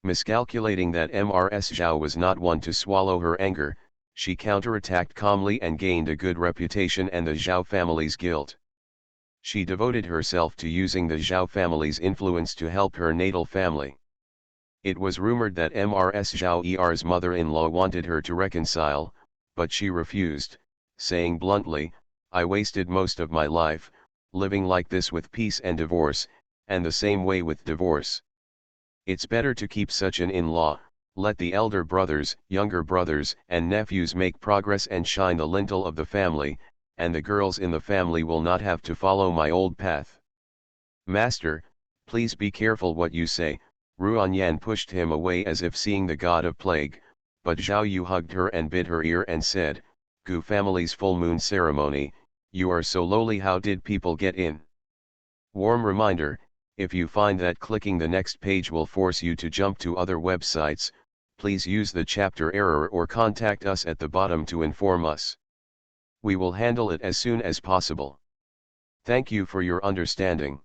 Miscalculating that Mrs. Zhao was not one to swallow her anger, she counterattacked calmly and gained a good reputation and the Zhao family's guilt. She devoted herself to using the Zhao family's influence to help her natal family. It was rumored that Mrs. Zhao Er's mother-in-law wanted her to reconcile, but she refused, saying bluntly, "I wasted most of my life, living like this with peace and divorce, and the same way with divorce. It's better to keep such an in-law, let the elder brothers, younger brothers, and nephews make progress and shine the lintel of the family, and the girls in the family will not have to follow my old path." "Master, please be careful what you say." Ruan Yan pushed him away as if seeing the god of plague, but Zhao Yu hugged her and bit her ear and said, "Gu family's full moon ceremony, you are so lowly, how did people get in?" Warm reminder, if you find that clicking the next page will force you to jump to other websites, please use the chapter error or contact us at the bottom to inform us. We will handle it as soon as possible. Thank you for your understanding.